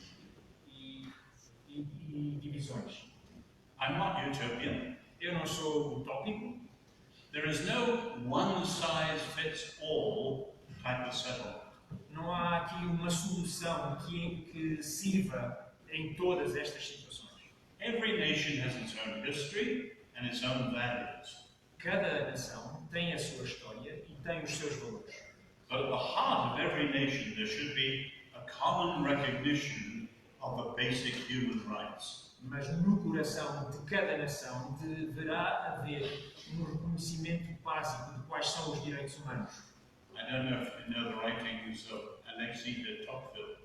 e divisões. I'm not utopian. Eu não sou utópico. There is no one-size-fits-all type of settlement. Não há aqui uma solução que sirva em todas estas situações. Every nation has its own history and its own values. Cada nação tem a sua história e tem os seus valores. But at the heart of every nation, there should be a common recognition of the basic human rights. Mas no coração de cada nação deverá haver um reconhecimento básico de quais são os direitos humanos. I don't know if you know the writings of Alexis de Tocqueville.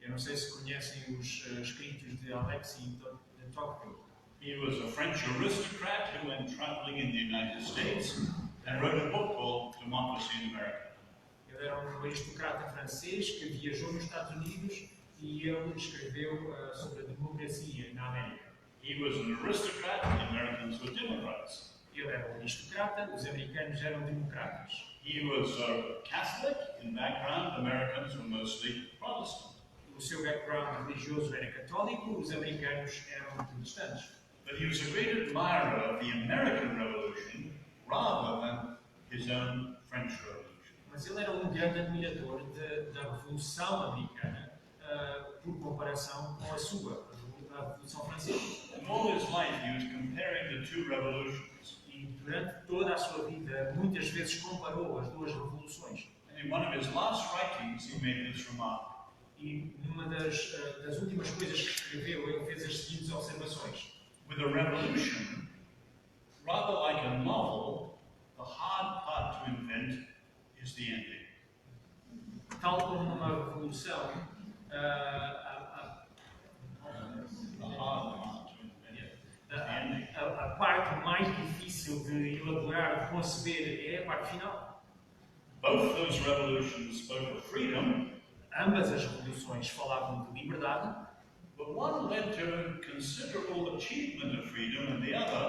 Eu não sei se conhecem os escritos de Alexis de Tocqueville. He was a French aristocrat who went traveling in the United States and wrote a book called Democracy in America. Ele era um aristocrata francês que viajou nos Estados Unidos e ele escreveu sobre a democracia na América. He was an aristocrat, the Americans were Democrats. Ele era um aristocrata, os americanos eram democratas. He was a Catholic in background, Americans were mostly Protestant. O seu background religioso era católico, os americanos eram protestantes. But he was a great admirer of the American Revolution rather than his own French Revolution. Mas ele era um grande admirador da Revolução Americana por comparação com a sua, a Revolução Francesa. And all his life he was comparing the two revolutions. E durante toda a sua vida, muitas vezes comparou as duas revoluções. And in one of his last writings he made this remark. E numa das últimas coisas que escreveu, ele fez as seguintes observações. With a revolution, rather like a novel, the hard part to invent is the ending. Tal como numa revolução, The hard part to invent is the ending. a parte mais difícil de elaborar, de conceber, é a parte final. Both those revolutions spoke of freedom, Ambas as revoluções falavam de liberdade, But one led to considerable achievement of freedom, and the other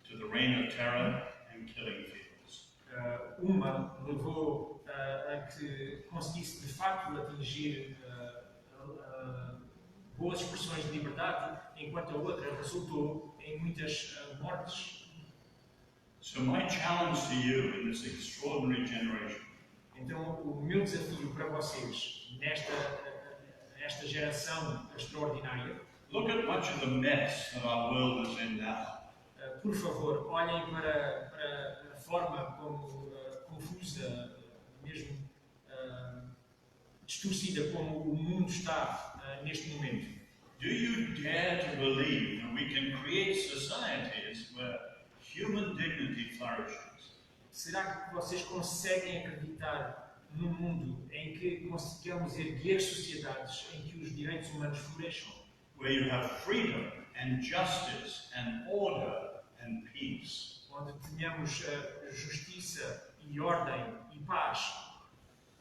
to the reign of terror and killing fields. Uma levou a que conseguisse de facto atingir boas expressões de liberdade, enquanto a outra resultou em muitas mortes. So my challenge to you in this extraordinary generation Então, o meu desafio para vocês nesta geração extraordinária, look at much of the mess that our world is in now. por favor, olhem para a forma como confusa, mesmo distorcida como o mundo está neste momento. Do you dare to believe that we can create societies where human dignity flourishes? Será que vocês conseguem acreditar num mundo em que consigamos erguer sociedades em que os direitos humanos floresçam? Where you have freedom and justice and order and peace? Onde tenhamos justiça e ordem e paz.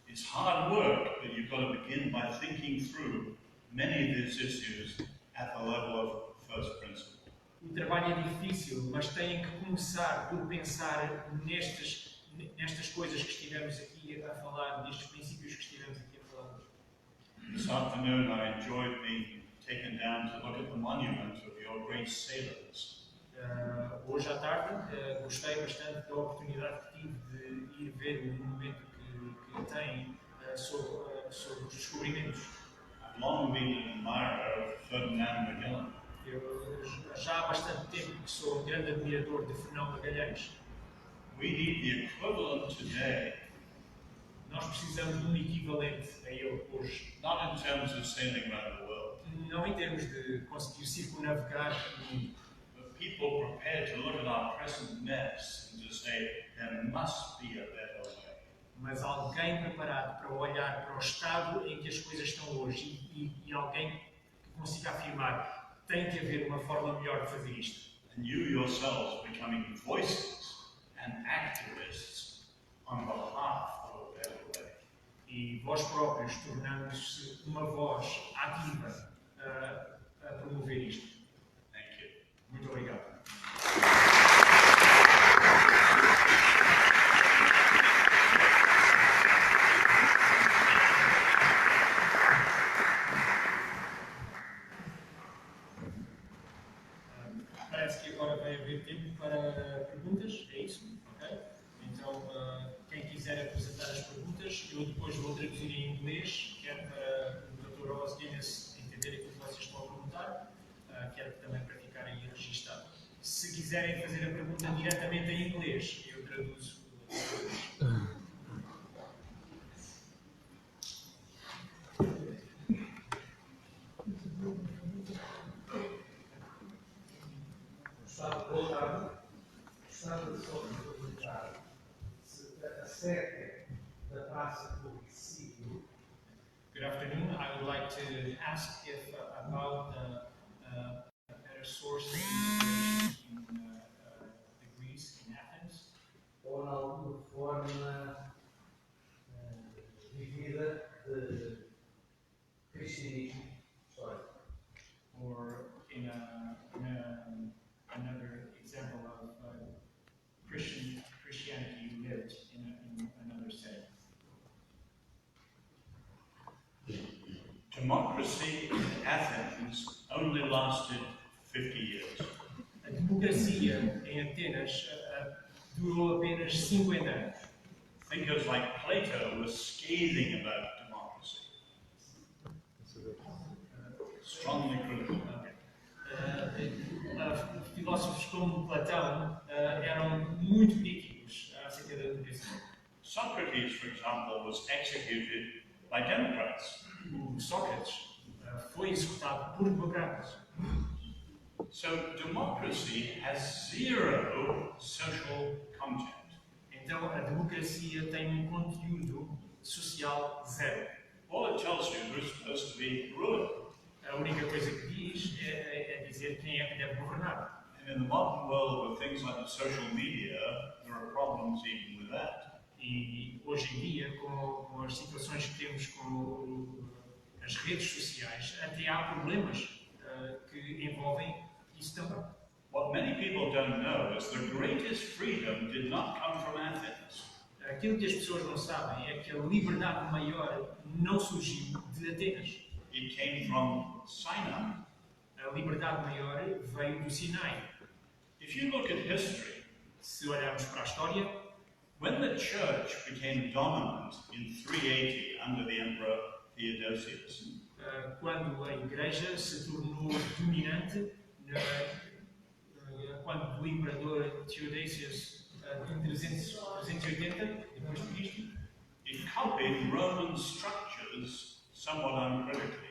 It's hard work, but you've got to begin by thinking through many of these issues at the level of first principle. O trabalho é difícil, mas têm que começar por pensar nestas coisas que estivemos aqui a falar, nestes princípios que estivemos aqui a falar. This afternoon I enjoyed being taken down to look at the monument of your great sailors. Hoje à tarde gostei bastante da oportunidade que tive de ir ver o monumento que tem sobre os descobrimentos. I've long been an admirer of Ferdinand Magellan. Eu já há bastante tempo que sou um grande admirador de Fernão Magalhães. We need the equivalent today, Nós precisamos de um equivalente a ele hoje. not in terms of sailing around the world, Não em termos de conseguir circunnavegar o mundo, but people prepared to look at our present mess and to say there must be a better way. mas alguém preparado para olhar para o estado em que as coisas estão hoje e alguém que consiga afirmar tem que haver uma forma melhor de fazer isto. And you yourselves becoming voices and activists on behalf of a better way. E vós próprios tornando-se uma voz ativa a promover isto. Thank you. Muito obrigado. Parece que agora vai haver tempo para perguntas, é isso? Ok? Então, quem quiser apresentar as perguntas, eu depois vou traduzir em inglês, quer para o Dr. Oz Guinness entender aquilo que vocês estão a perguntar, quer também para ficar aí registado. Se quiserem fazer a pergunta diretamente em inglês, eu traduzo. Boa tarde. Gostava de só perguntar se acerca da praça do Recife. Good afternoon. I would like to ask if about a better source of inspiration in Greece, in Athens, Ou em alguma forma vivida de cristianismo histórico. or in another example of Christianity lived in another setting. Democracy in Athens only lasted 50 years. A democracia em Atenas durou apenas 50 anos. Thinkers like Plato were scathing about democracy, strongly critical. Filósofos como Platão eram muito críticos acerca da democracia. Socrates, for example, was executed by Democrats. O Sócrates foi executado por democratas. So democracy has zero social content. Então a democracia tem um conteúdo social zero. All it tells you is supposed to be ruler. A única coisa que diz é dizer quem é que deve governar. And in the modern world with things like the social media, there are problems even with that. E hoje em dia, com as situações que temos com as redes sociais, até há problemas que envolvem isso também. What many people don't know is the greatest freedom did not come from Athens. Aquilo que as pessoas não sabem é que a liberdade maior não surgiu de Atenas. It came from Sinai. A liberdade maior veio do Sinai. If you look at history, Se olharmos para a história, when the church became dominant in 380 under the Emperor Theodosius, quando a Igreja se tornou dominante, quando o Imperador Theodosius, em 380 depois de Cristo, it copied Roman structures somewhat uncritically.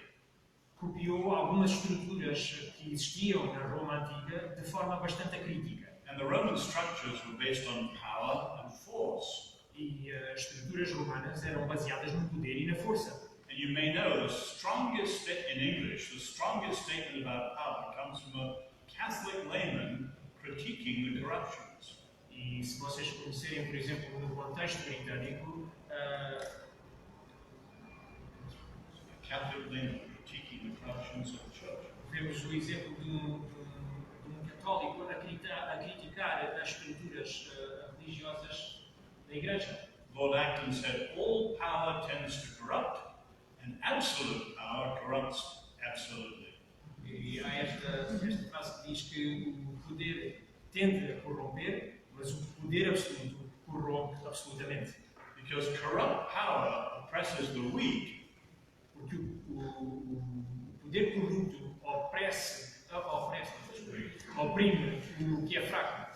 copiou algumas estruturas que existiam na Roma Antiga de forma bastante crítica. And the Roman structures were based on power and force. E as estruturas romanas eram baseadas no poder e na força. And you may know the strongest in English, the strongest statement about power comes from a Catholic layman critiquing the corruptions. E se vocês conhecerem, por exemplo, no contexto britânico, Catholic layman critiquing the corruptions of the church. vemos o exemplo de um católico a criticar as estruturas religiosas da Igreja. Lord Acton said, all power tends to corrupt, and absolute power corrupts absolutely. E há esta frase que diz que o poder tende a corromper, mas o poder absoluto corrompe absolutamente. Because corrupt power oppresses the weak, Porque o poder corrupto oprime o que é fraco.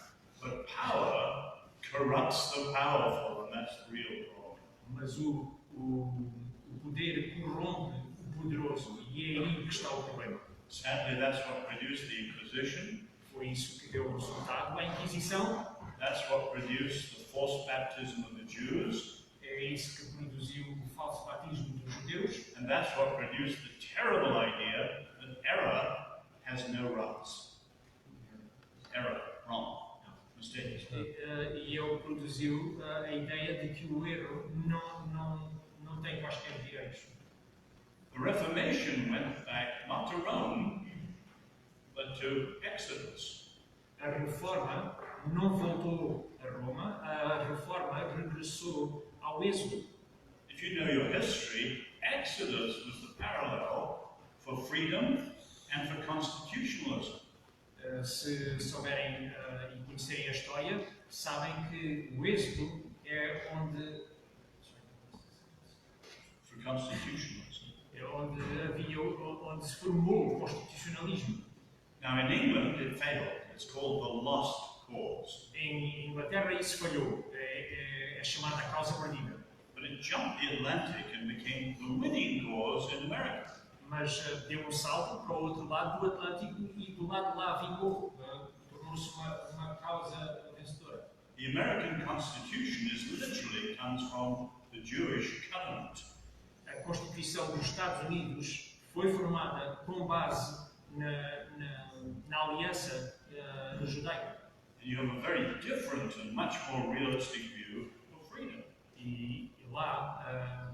but power corrupts the powerful, and that's the real problem. Mas o poder corrompe o poderoso e é aí que está o problema. Sadly, that's what produced the Inquisition. Foi isso que deu o resultado da Inquisição, That's what produced the forced baptism of the Jews. é isso que produziu o falso batismo dos judeus, And that's what produced the terrible idea that error has no rights. Error, wrong, mistakes. e ele produziu a ideia de que o erro não tem quaisquer direitos. The Reformation went back not to Rome, but to Exodus. A reforma não voltou a Roma, a reforma regressou ao Êxodo. If you know your history, Exodus was the parallel for freedom and for constitutionalism. Se souberem e conhecerem a história, sabem que o Êxodo é onde For constitutionalism. onde se formou o constitucionalismo. Now in England it failed. It's called the lost cause. Em Inglaterra isso falhou, é chamada causa perdida. But it jumped the Atlantic and became the winning cause in America. Mas deu um salto para o outro lado do Atlântico e do lado de lá vingou, tornou-se uma causa vencedora. The American Constitution literally comes from the Jewish covenant. A Constituição dos Estados Unidos foi formada com base na aliança judaica. And you have a very different and much more realistic view of freedom. E lá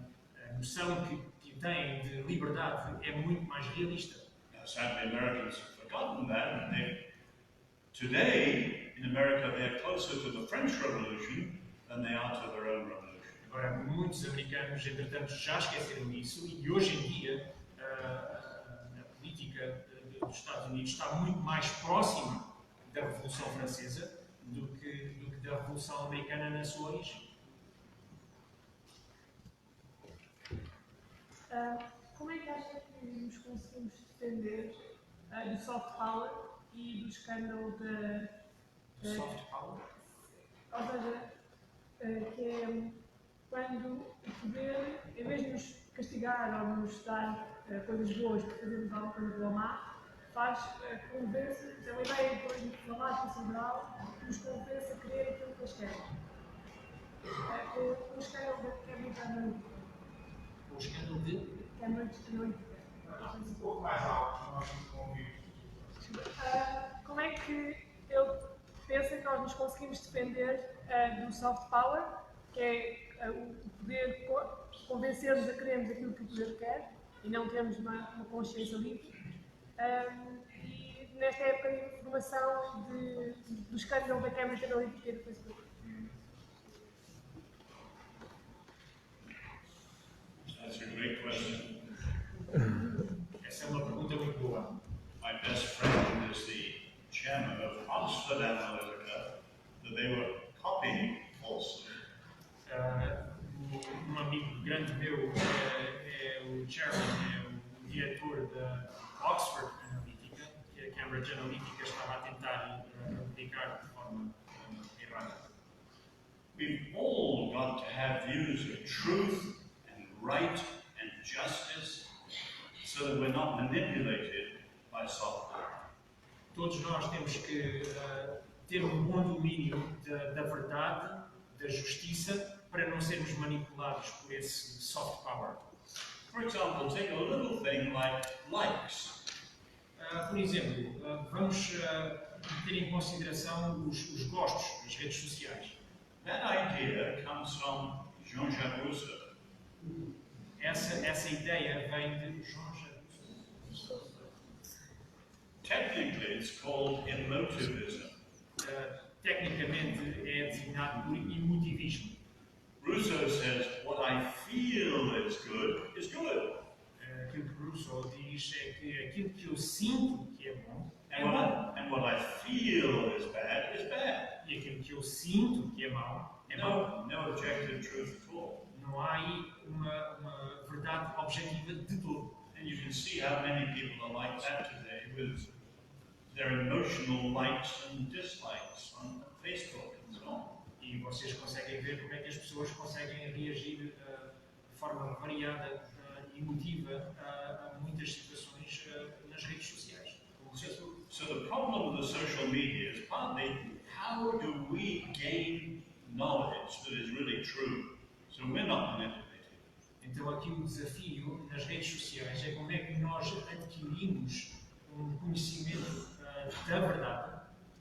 a noção que têm de liberdade é muito mais realista. Now, sadly, Americans have forgotten that. And today, in America, they're closer to the French Revolution than they are to their own revolution. Agora, muitos americanos, entretanto, já esqueceram isso e hoje em dia a política dos Estados Unidos está muito mais próxima da Revolução Francesa do que da Revolução Americana na sua origem. Como é que acha que nos conseguimos defender do soft power e do escândalo da Soft power? ou seja, que é quando o poder, em vez de nos castigar ou nos dar coisas boas por fazermos alguma coisa pela má, faz convence, é uma ideia depois na lógica cerebral, que nos convence a querer aquilo que eles querem. O escândalo da Cambridge Analytica. O escândalo de? Cambridge Analytica. Um pouco mais alto, nós não ouvimos. Como é que ele pensa que nós nos conseguimos defender do soft power, que é o poder convencer-nos a querermos aquilo que o poder quer, e não termos uma consciência livre. E nesta época de informação do escândalo da Cambridge Analytica e do Facebook. That's a great question. Essa é uma pergunta muito boa. My best friend is the chairman of Oxford Analytica, that they were copying falsely. Um amigo grande meu é o chairman, é o diretor da Oxford Analytica, que a Cambridge Analytica estava a tentar aplicar de forma errada. We've all got to have views of truth and right and justice so that we're not manipulated by software. Todos nós temos que ter um bom domínio da verdade, da justiça, para não sermos manipulados por esse soft power. For example, take a little thing like likes. Por exemplo, vamos ter em consideração os gostos das redes sociais. That idea comes from Jean-Jacques Rousseau. Essa ideia vem de Jean-Jacques Rousseau. Technically, it's called emotivism. Tecnicamente é designado por emotivismo. Rousseau says, what I feel is good. Aquilo que Rousseau diz é que aquilo que eu sinto que é bom, é And bom. what I feel is bad. E aquilo que eu sinto que é mau, é mau. No objective truth at all. Não há aí uma verdade objetiva de todo. And you can see how many people are like that today with their emotional likes and dislikes on Facebook and so on. E vocês conseguem ver como é que as pessoas conseguem reagir de forma variada e emotiva a muitas situações nas redes sociais. So the problem with the social media is partly how do we gain knowledge that is really true so we're not manipulated. Então aqui o desafio nas redes sociais é como é que nós adquirimos um conhecimento da verdade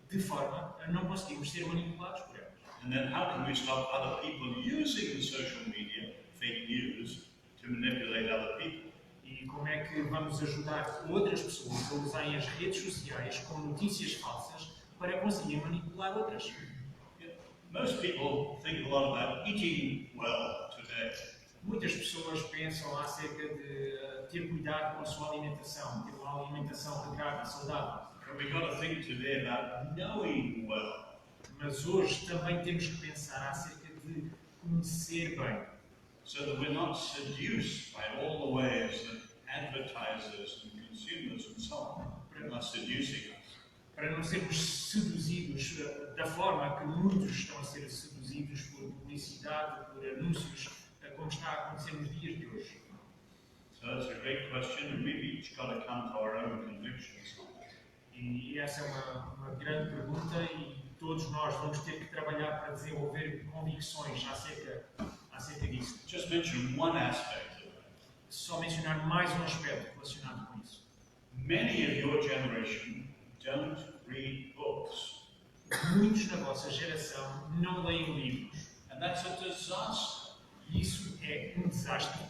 de forma a não conseguirmos ser manipulados por elas. And then how can we stop other people using social media, fake news, to manipulate other people? E como é que vamos ajudar outras pessoas a usarem as redes sociais com notícias falsas para conseguir manipular outras? Most people think a lot about eating well today. Muitas pessoas pensam acerca de ter cuidado com a sua alimentação, ter uma alimentação regrada, saudável. But we've got to think today about knowing well. Mas hoje também temos que pensar acerca de conhecer bem, So that we're not seduced by all the ways that advertisers and consumers and so on are seducing us. para não sermos seduzidos da forma que muitos estão a ser seduzidos por publicidade, por anúncios, como está a acontecer nos dias de hoje. So that's a great question, and we've each got to come to our own convictions. E essa é uma grande pergunta e todos nós vamos ter que trabalhar para desenvolver convicções acerca disso. Just mention one aspect of it. Só mencionar mais um aspecto relacionado com isso. Many of your generation don't read books, Muitos na vossa geração não leem livros. and that's a disaster. E isso é um desastre.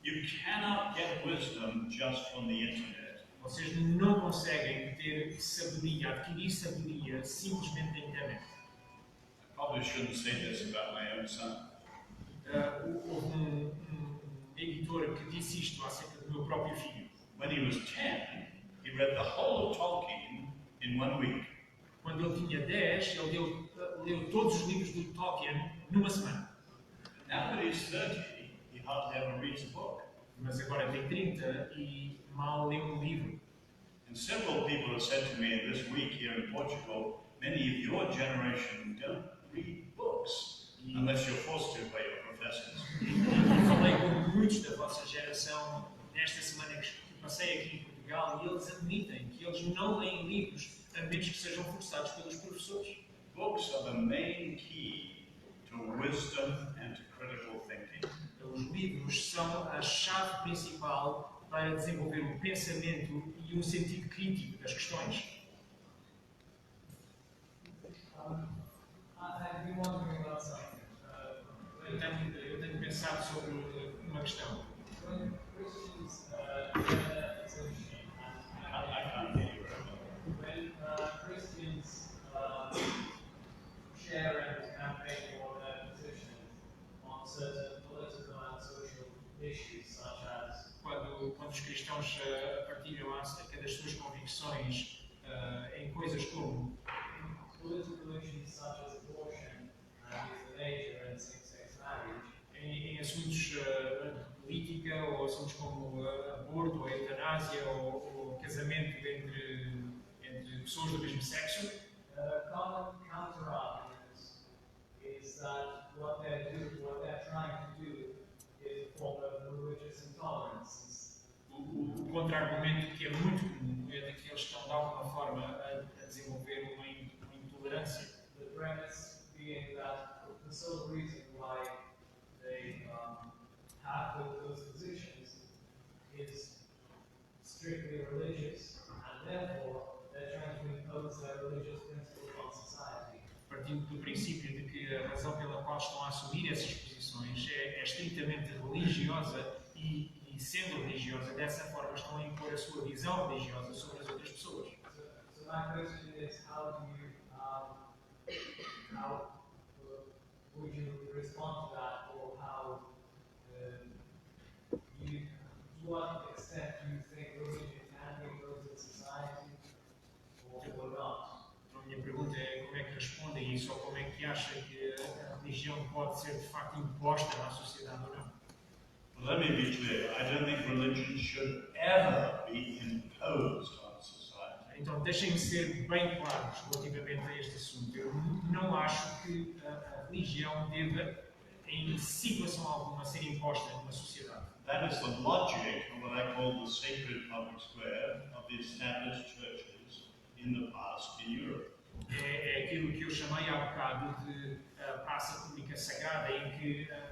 You cannot get wisdom just from the internet. Vocês não conseguem ter sabedoria, adquirir sabedoria simplesmente da internet. I probably shouldn't say this about my own son. Houve um editor que disse isto acerca do meu próprio filho. When he was 10, he read the whole of Tolkien in 1 week. Quando ele tinha 10, ele leu todos os livros do Tolkien numa semana. Now that he's 30, he hardly ever reads a book. Mas agora tem 30 e mal lê um livro. And several people have said to me this week here in Portugal, many of your generation don't read books unless you're forced to by your professors. E falei com muitos da vossa geração nesta semana que passei aqui em Portugal e eles admitem que eles não leem livros a menos que sejam forçados pelos professores. Books are the main key to wisdom and to critical thinking. Os livros são a chave principal para desenvolver um pensamento e um sentido crítico das questões. I've been wondering about something. Eu tenho pensado sobre uma questão. When Christians, it's interesting. I can't hear you very well. When Christians share and campaign for their positions on certain political and social issues, such as quando os cristãos partilham acerca das suas convicções em coisas como political issues such as abortion and euthanasia and same-sex marriage, em assuntos de política ou assuntos como aborto, ou eutanásia ou casamento entre pessoas do mesmo sexo. Common counter-argument is that what they're trying to do is a form of religious intolerance. O contra-argumento que é muito comum é de que eles estão de alguma forma a desenvolver uma intolerância. The premise being that the sole reason why they have those positions is strictly religious, and therefore they're trying to impose their religious principles on society. Partindo do princípio de que a razão pela qual estão a assumir essas posições é estritamente religiosa e sendo religiosa, dessa forma estão a impor a sua visão religiosa sobre as outras pessoas. So my question is, how would you respond to that, or how to what extent do you think religion can be imposed in society, or not? A minha pergunta é como é que responde a isso, ou como é que acha que a religião pode ser de facto imposta na sociedade ou não? Well, let me be clear. I don't think religion should ever be imposed on society. Então, deixem-me ser bem claros relativamente a este assunto. Eu não acho que a religião deva, em situação alguma, ser imposta numa sociedade. That is the logic of what I call the sacred public square of the established churches in the past in Europe. É aquilo que eu chamei há bocado de praça pública sagrada, em que a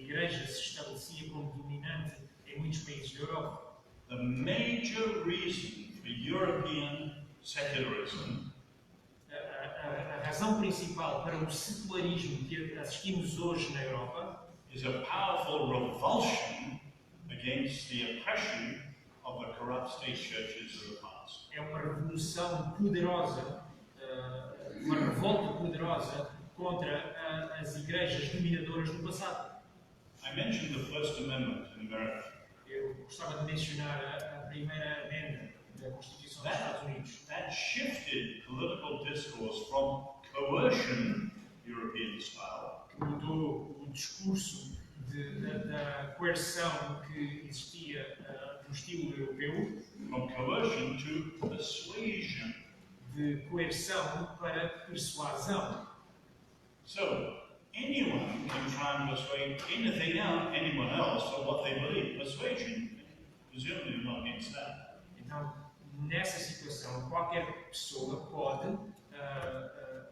Igreja se estabelecia como dominante em muitos países da Europa. The major reason for European secularism A razão principal para o secularismo que assistimos hoje na Europa is a powerful revulsion against the oppression of the corrupt state churches of the past. é uma revolução poderosa, uma revolta poderosa contra as igrejas dominadoras do passado. I mentioned the First Amendment in America. Eu gostava de mencionar a primeira emenda da Constituição dos Estados Unidos. That shifted political discourse from coercion, European style, Que mudou o discurso da coerção que existia no estilo europeu, from coercion to persuasion. de coerção para persuasão. So, anyone can try and persuade anyone else of what they believe. Persuasion, presumably, is not against that. Então, nessa situação, qualquer pessoa pode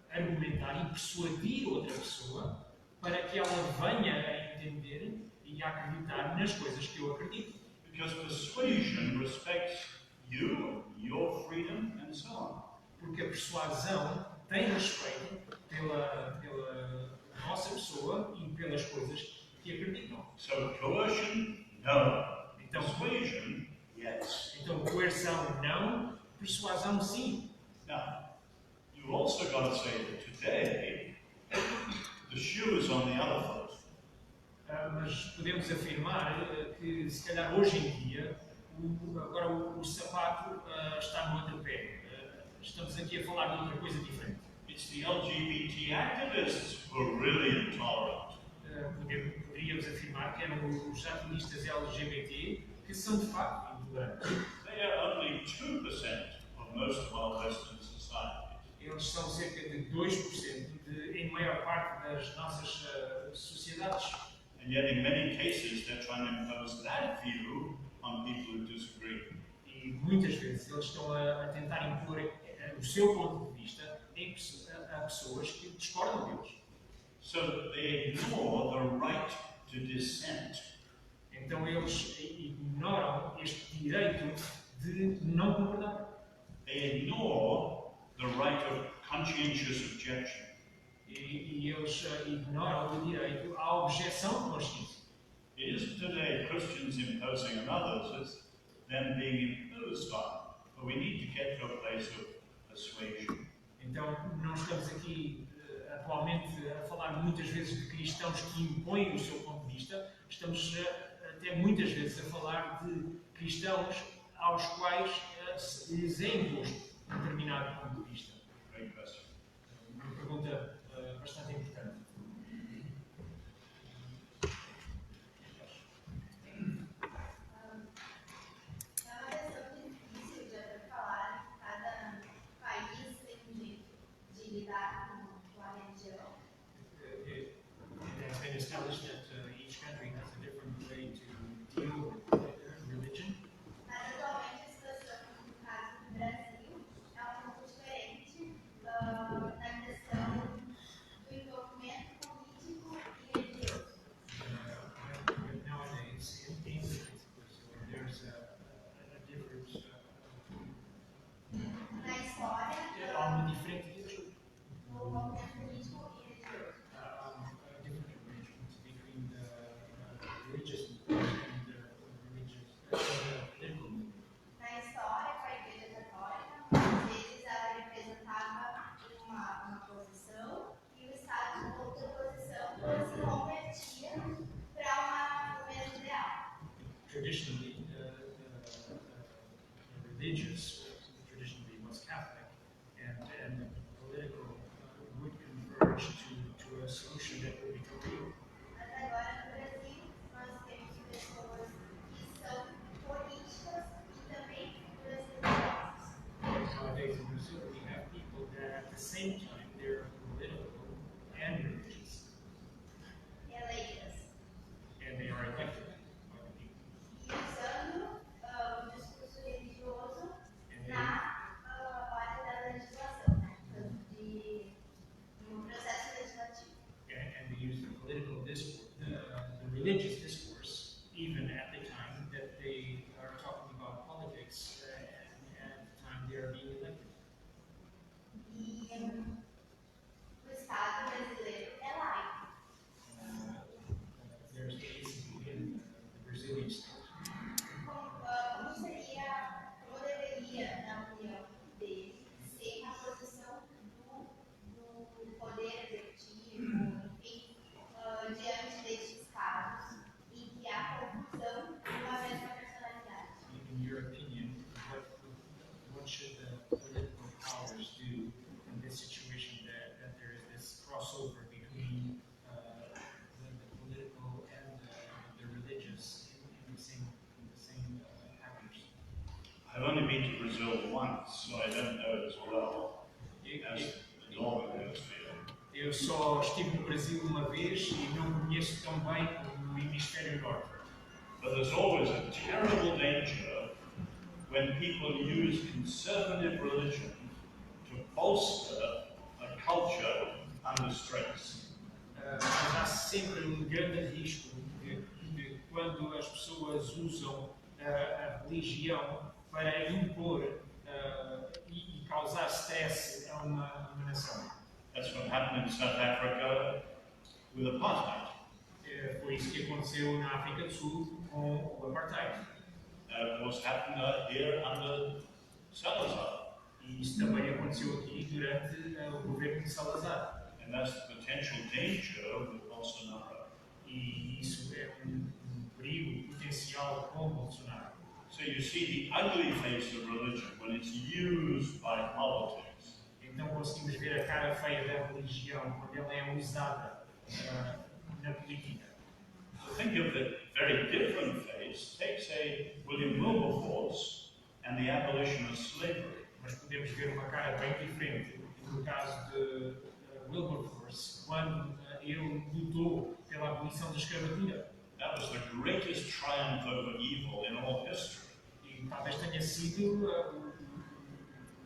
argumentar e persuadir outra pessoa para que ela venha a entender e a acreditar nas coisas que eu acredito. Because persuasion respects you, your freedom, and so on. Porque a persuasão tem respeito pela nossa pessoa e pelas coisas que acreditam. So, coercion, no. Então, Persuasion, yes. então coerção não, persuasão sim. Now, you've also got to say that today, the shoe is on the other foot. Mas podemos afirmar que, se calhar, hoje em dia, agora o sapato está no outro pé. Estamos aqui a falar de outra coisa diferente. It's the LGBT activists who are really intolerant. Poderíamos afirmar que eram os ativistas LGBT que são, de facto, intolerantes. They are only 2% of most of our Western societies. Eles são cerca de 2% em maior parte das nossas sociedades. And yet, in many cases, they're trying to impose that view on people who disagree. E muitas vezes eles estão a tentar impor o seu ponto de vista a pessoas que discordam deles. So they ignore the right to dissent. Então eles ignoram este direito de não concordar. They ignore the right of conscientious objection. E eles ignoram o direito à objeção de consciência. It isn't today Christians imposing on others, it's them being imposed on. But we need to get to a place of persuasion. Então, não estamos aqui atualmente a falar muitas vezes de cristãos que impõem o seu ponto de vista, estamos até muitas vezes a falar de cristãos aos quais lhes é imposto um determinado ponto de vista. Great question. Uma pergunta bastante importante. It has been established that each country has a different way to deal with religion. Nowadays, in England, there's a different, há uma diferente different arrangements between the religious movement and the religious political movement. Na história, com a Igreja Católica, às vezes ela representava uma posição e o Estado de outra posição se convertia para o mesmo ideal. Traditionally, the religious traditionally was Catholic, and the political would converge to a solution that would become real. Mas agora no Brasil, nós temos pessoas que são políticas e também figuras religiosas. Nowadays in Brazil, we have people that at the same time they're political and religious, Eleitas. and they are elected by the people. E usando o discurso religioso And na hora da legislação, no processo legislativo. and they use the political discourse, the religious discourse, even at the time that they are talking about politics, and at the time they are being elected. E o Estado brasileiro é laico. There's basically in the Brazilian state. Como seria, como deveria, na opinião dele, ser a posição do poder executivo, enfim, diante destes casos, em que há confusão de uma mesma personalidade? In your opinion, what should the political powers do in this situation that there is this crossover between the political and the religious in the same actors? I've only been to Brazil once, so I don't know it as well as the Northern Hemisphere. Eu só estive no Brasil uma vez e não conheço tão bem como o hemisfério norte. But there's always a terrible danger when people use conservative religion to bolster a culture under stress. Mas há sempre um grande risco de quando as pessoas usam a religião para impor e causar stress a uma nação. That's what happened in South Africa with apartheid. Foi isso que aconteceu na África do Sul com o apartheid. Of course, happened here under Salazar. E isso também aconteceu aqui durante o governo de Salazar. And that's the potential danger with Bolsonaro. E isso é perigo potencial com Bolsonaro. So you see the ugly face of religion when it's used by politics. Então conseguimos ver a cara feia da religião quando ela é usada na política. So think of the very different face. Take, say, William Wilberforce and the abolition of slavery. Mas podemos ver uma cara bem diferente no caso de Wilberforce, quando ele lutou pela abolição da escravatura. That was the greatest triumph over evil in all history. E talvez tenha sido o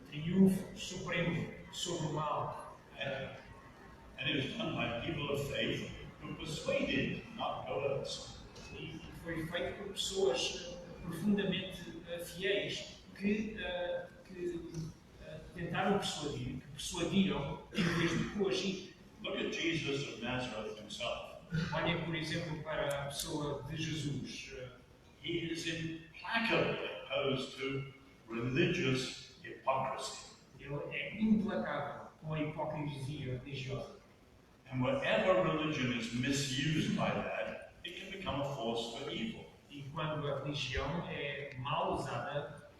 triunfo supremo sobre o mal. And it was done by people of faith who persuaded, not coerced. E foi feito por pessoas profundamente fiéis que tentaram persuadir, que persuadiram em vez de coagir. Look at Jesus of Nazareth himself. Olhem, por exemplo, para a pessoa de Jesus. He is implacably opposed to religious hypocrisy. Ele é implacável com a hipocrisia religiosa. And wherever religion is misused by that, it can become a force for evil. E quando a religião é mal usada,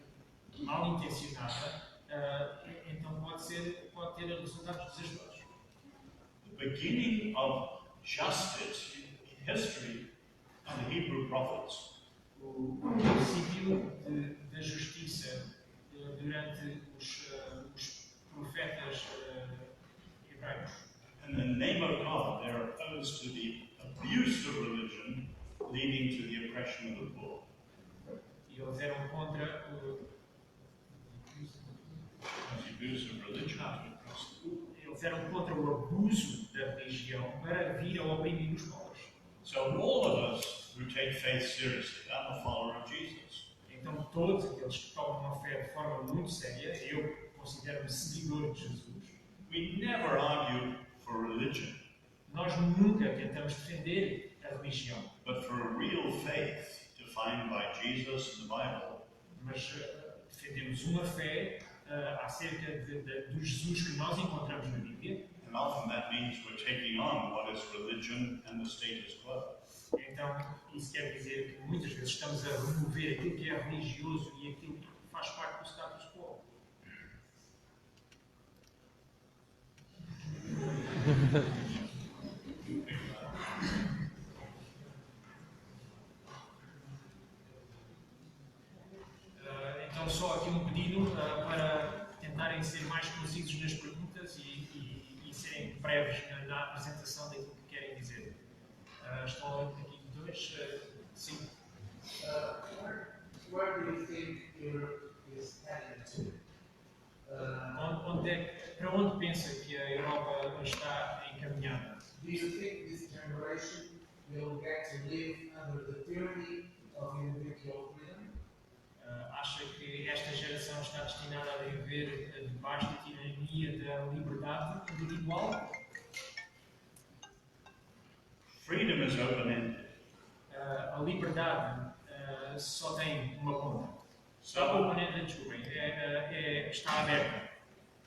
mal intencionada, então pode ter resultados desastrosos. The beginning of justice in history are the Hebrew prophets. O princípio da justiça durante os profetas hebraicos. In the name of God, they're opposed to the abuse of religion leading to the oppression of the poor. E eles eram contra The abuse of religion to oppress the poor. eles eram contra o abuso da religião para vir a oprimir os pobres. So all of us who take faith seriously, I'm a follower of Jesus. Então todos aqueles que tomam a fé de forma muito séria, eu considero-me seguidor de Jesus. We never argue for religion, Nós nunca tentamos defender a religião, but for a real faith defined by Jesus and the Bible. mas defendemos uma fé acerca do Jesus que nós encontramos na Bíblia. And often that means we're taking on what is religion and the status quo. Então, isso quer dizer que muitas vezes estamos a remover aquilo que é religioso e aquilo que faz parte do status quo. Então, só aqui um pedido para tentarem ser mais concisos nas perguntas e serem breves na apresentação daquilo que querem dizer. Estão aqui dois. Sim. Where do you think Europe is heading to? Para onde pensa que a Europa está encaminhada? Do you think this generation will get to live under the tyranny of individual freedom? Acha que esta geração está destinada a viver debaixo da tirania da liberdade individual? Freedom is open-ended. A liberdade só tem uma ponta. So Desculpem, está aberta.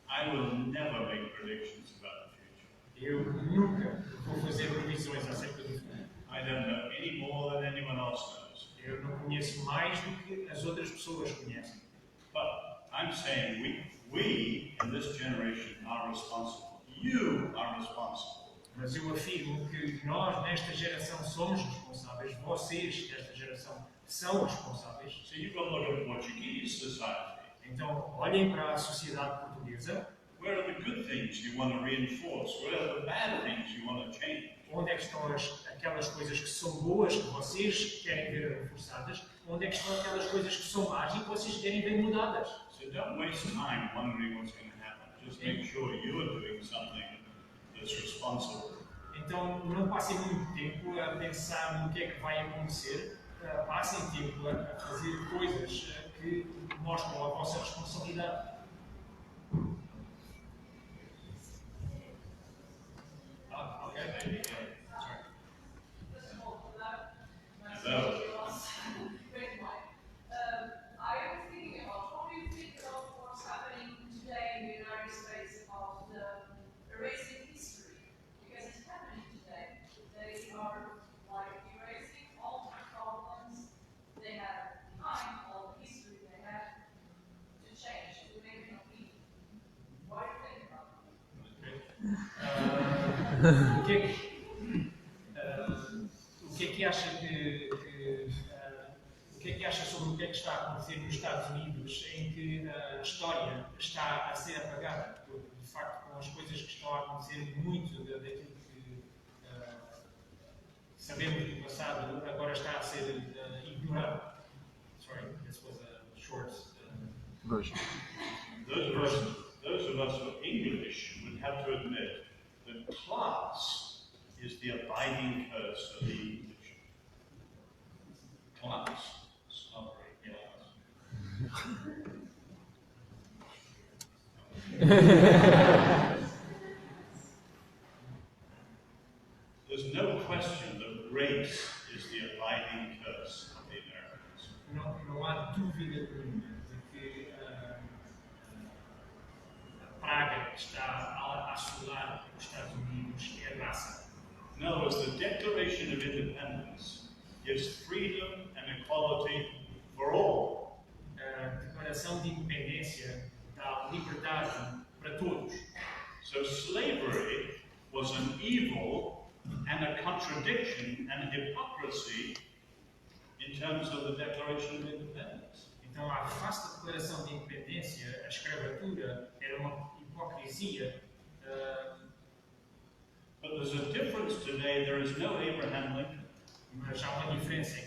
I will never make predictions about the future. Eu nunca vou fazer previsões acerca do futuro. I don't know any more than anyone else knows. Eu não conheço mais do que as outras pessoas conhecem. But I'm saying we in this generation are responsible. You are responsible. Mas eu afirmo que nós, nesta geração, somos responsáveis. Vocês, desta geração, são responsáveis. So you've got to look at Portuguese society. Então, olhem para a sociedade portuguesa. Where are the good things you want to reinforce? Where are the bad things you want to change? Onde é que estão aquelas coisas que são boas, que vocês querem ver reforçadas? Onde é que estão aquelas coisas que são más e que vocês querem ver mudadas? So don't waste time wondering what's going to happen. Just make sure you are doing something that's responsible. Então, não passem muito tempo a pensar no que é que vai acontecer. Passem tempo a fazer coisas que mostram a vossa responsabilidade. Okay. So, I was thinking about what do you think about what's happening today in the United States about erasing history? Because it's happening today. They are like erasing all the problems they have behind, all the history they have to change, to make it complete. What do you think about O que é que acha o que é que acha sobre o que é que está a acontecer nos Estados Unidos, em que a história está a ser apagada, de facto, com as coisas que estão a acontecer, muito daquilo que sabemos do passado agora está a ser ignorado. Sorry, this was a short version. those of us who are English would have to admit that class is the abiding curse of the English. Class. Snobbery, There's no question race is the abiding curse of the Americans. Não há dúvida nenhuma de que a praga que está a assolar os Estados Unidos é a raça. In other words, the Declaration of Independence gives freedom and equality for all. A Declaração de Independência dá liberdade para todos. So slavery was an evil and a contradiction and hypocrisy in terms of the Declaration of Independence. Então, à face da Declaração de Independência, a escravatura era uma hipocrisia. But there's a difference today. There is no Abraham Lincoln. Mas há uma diferença.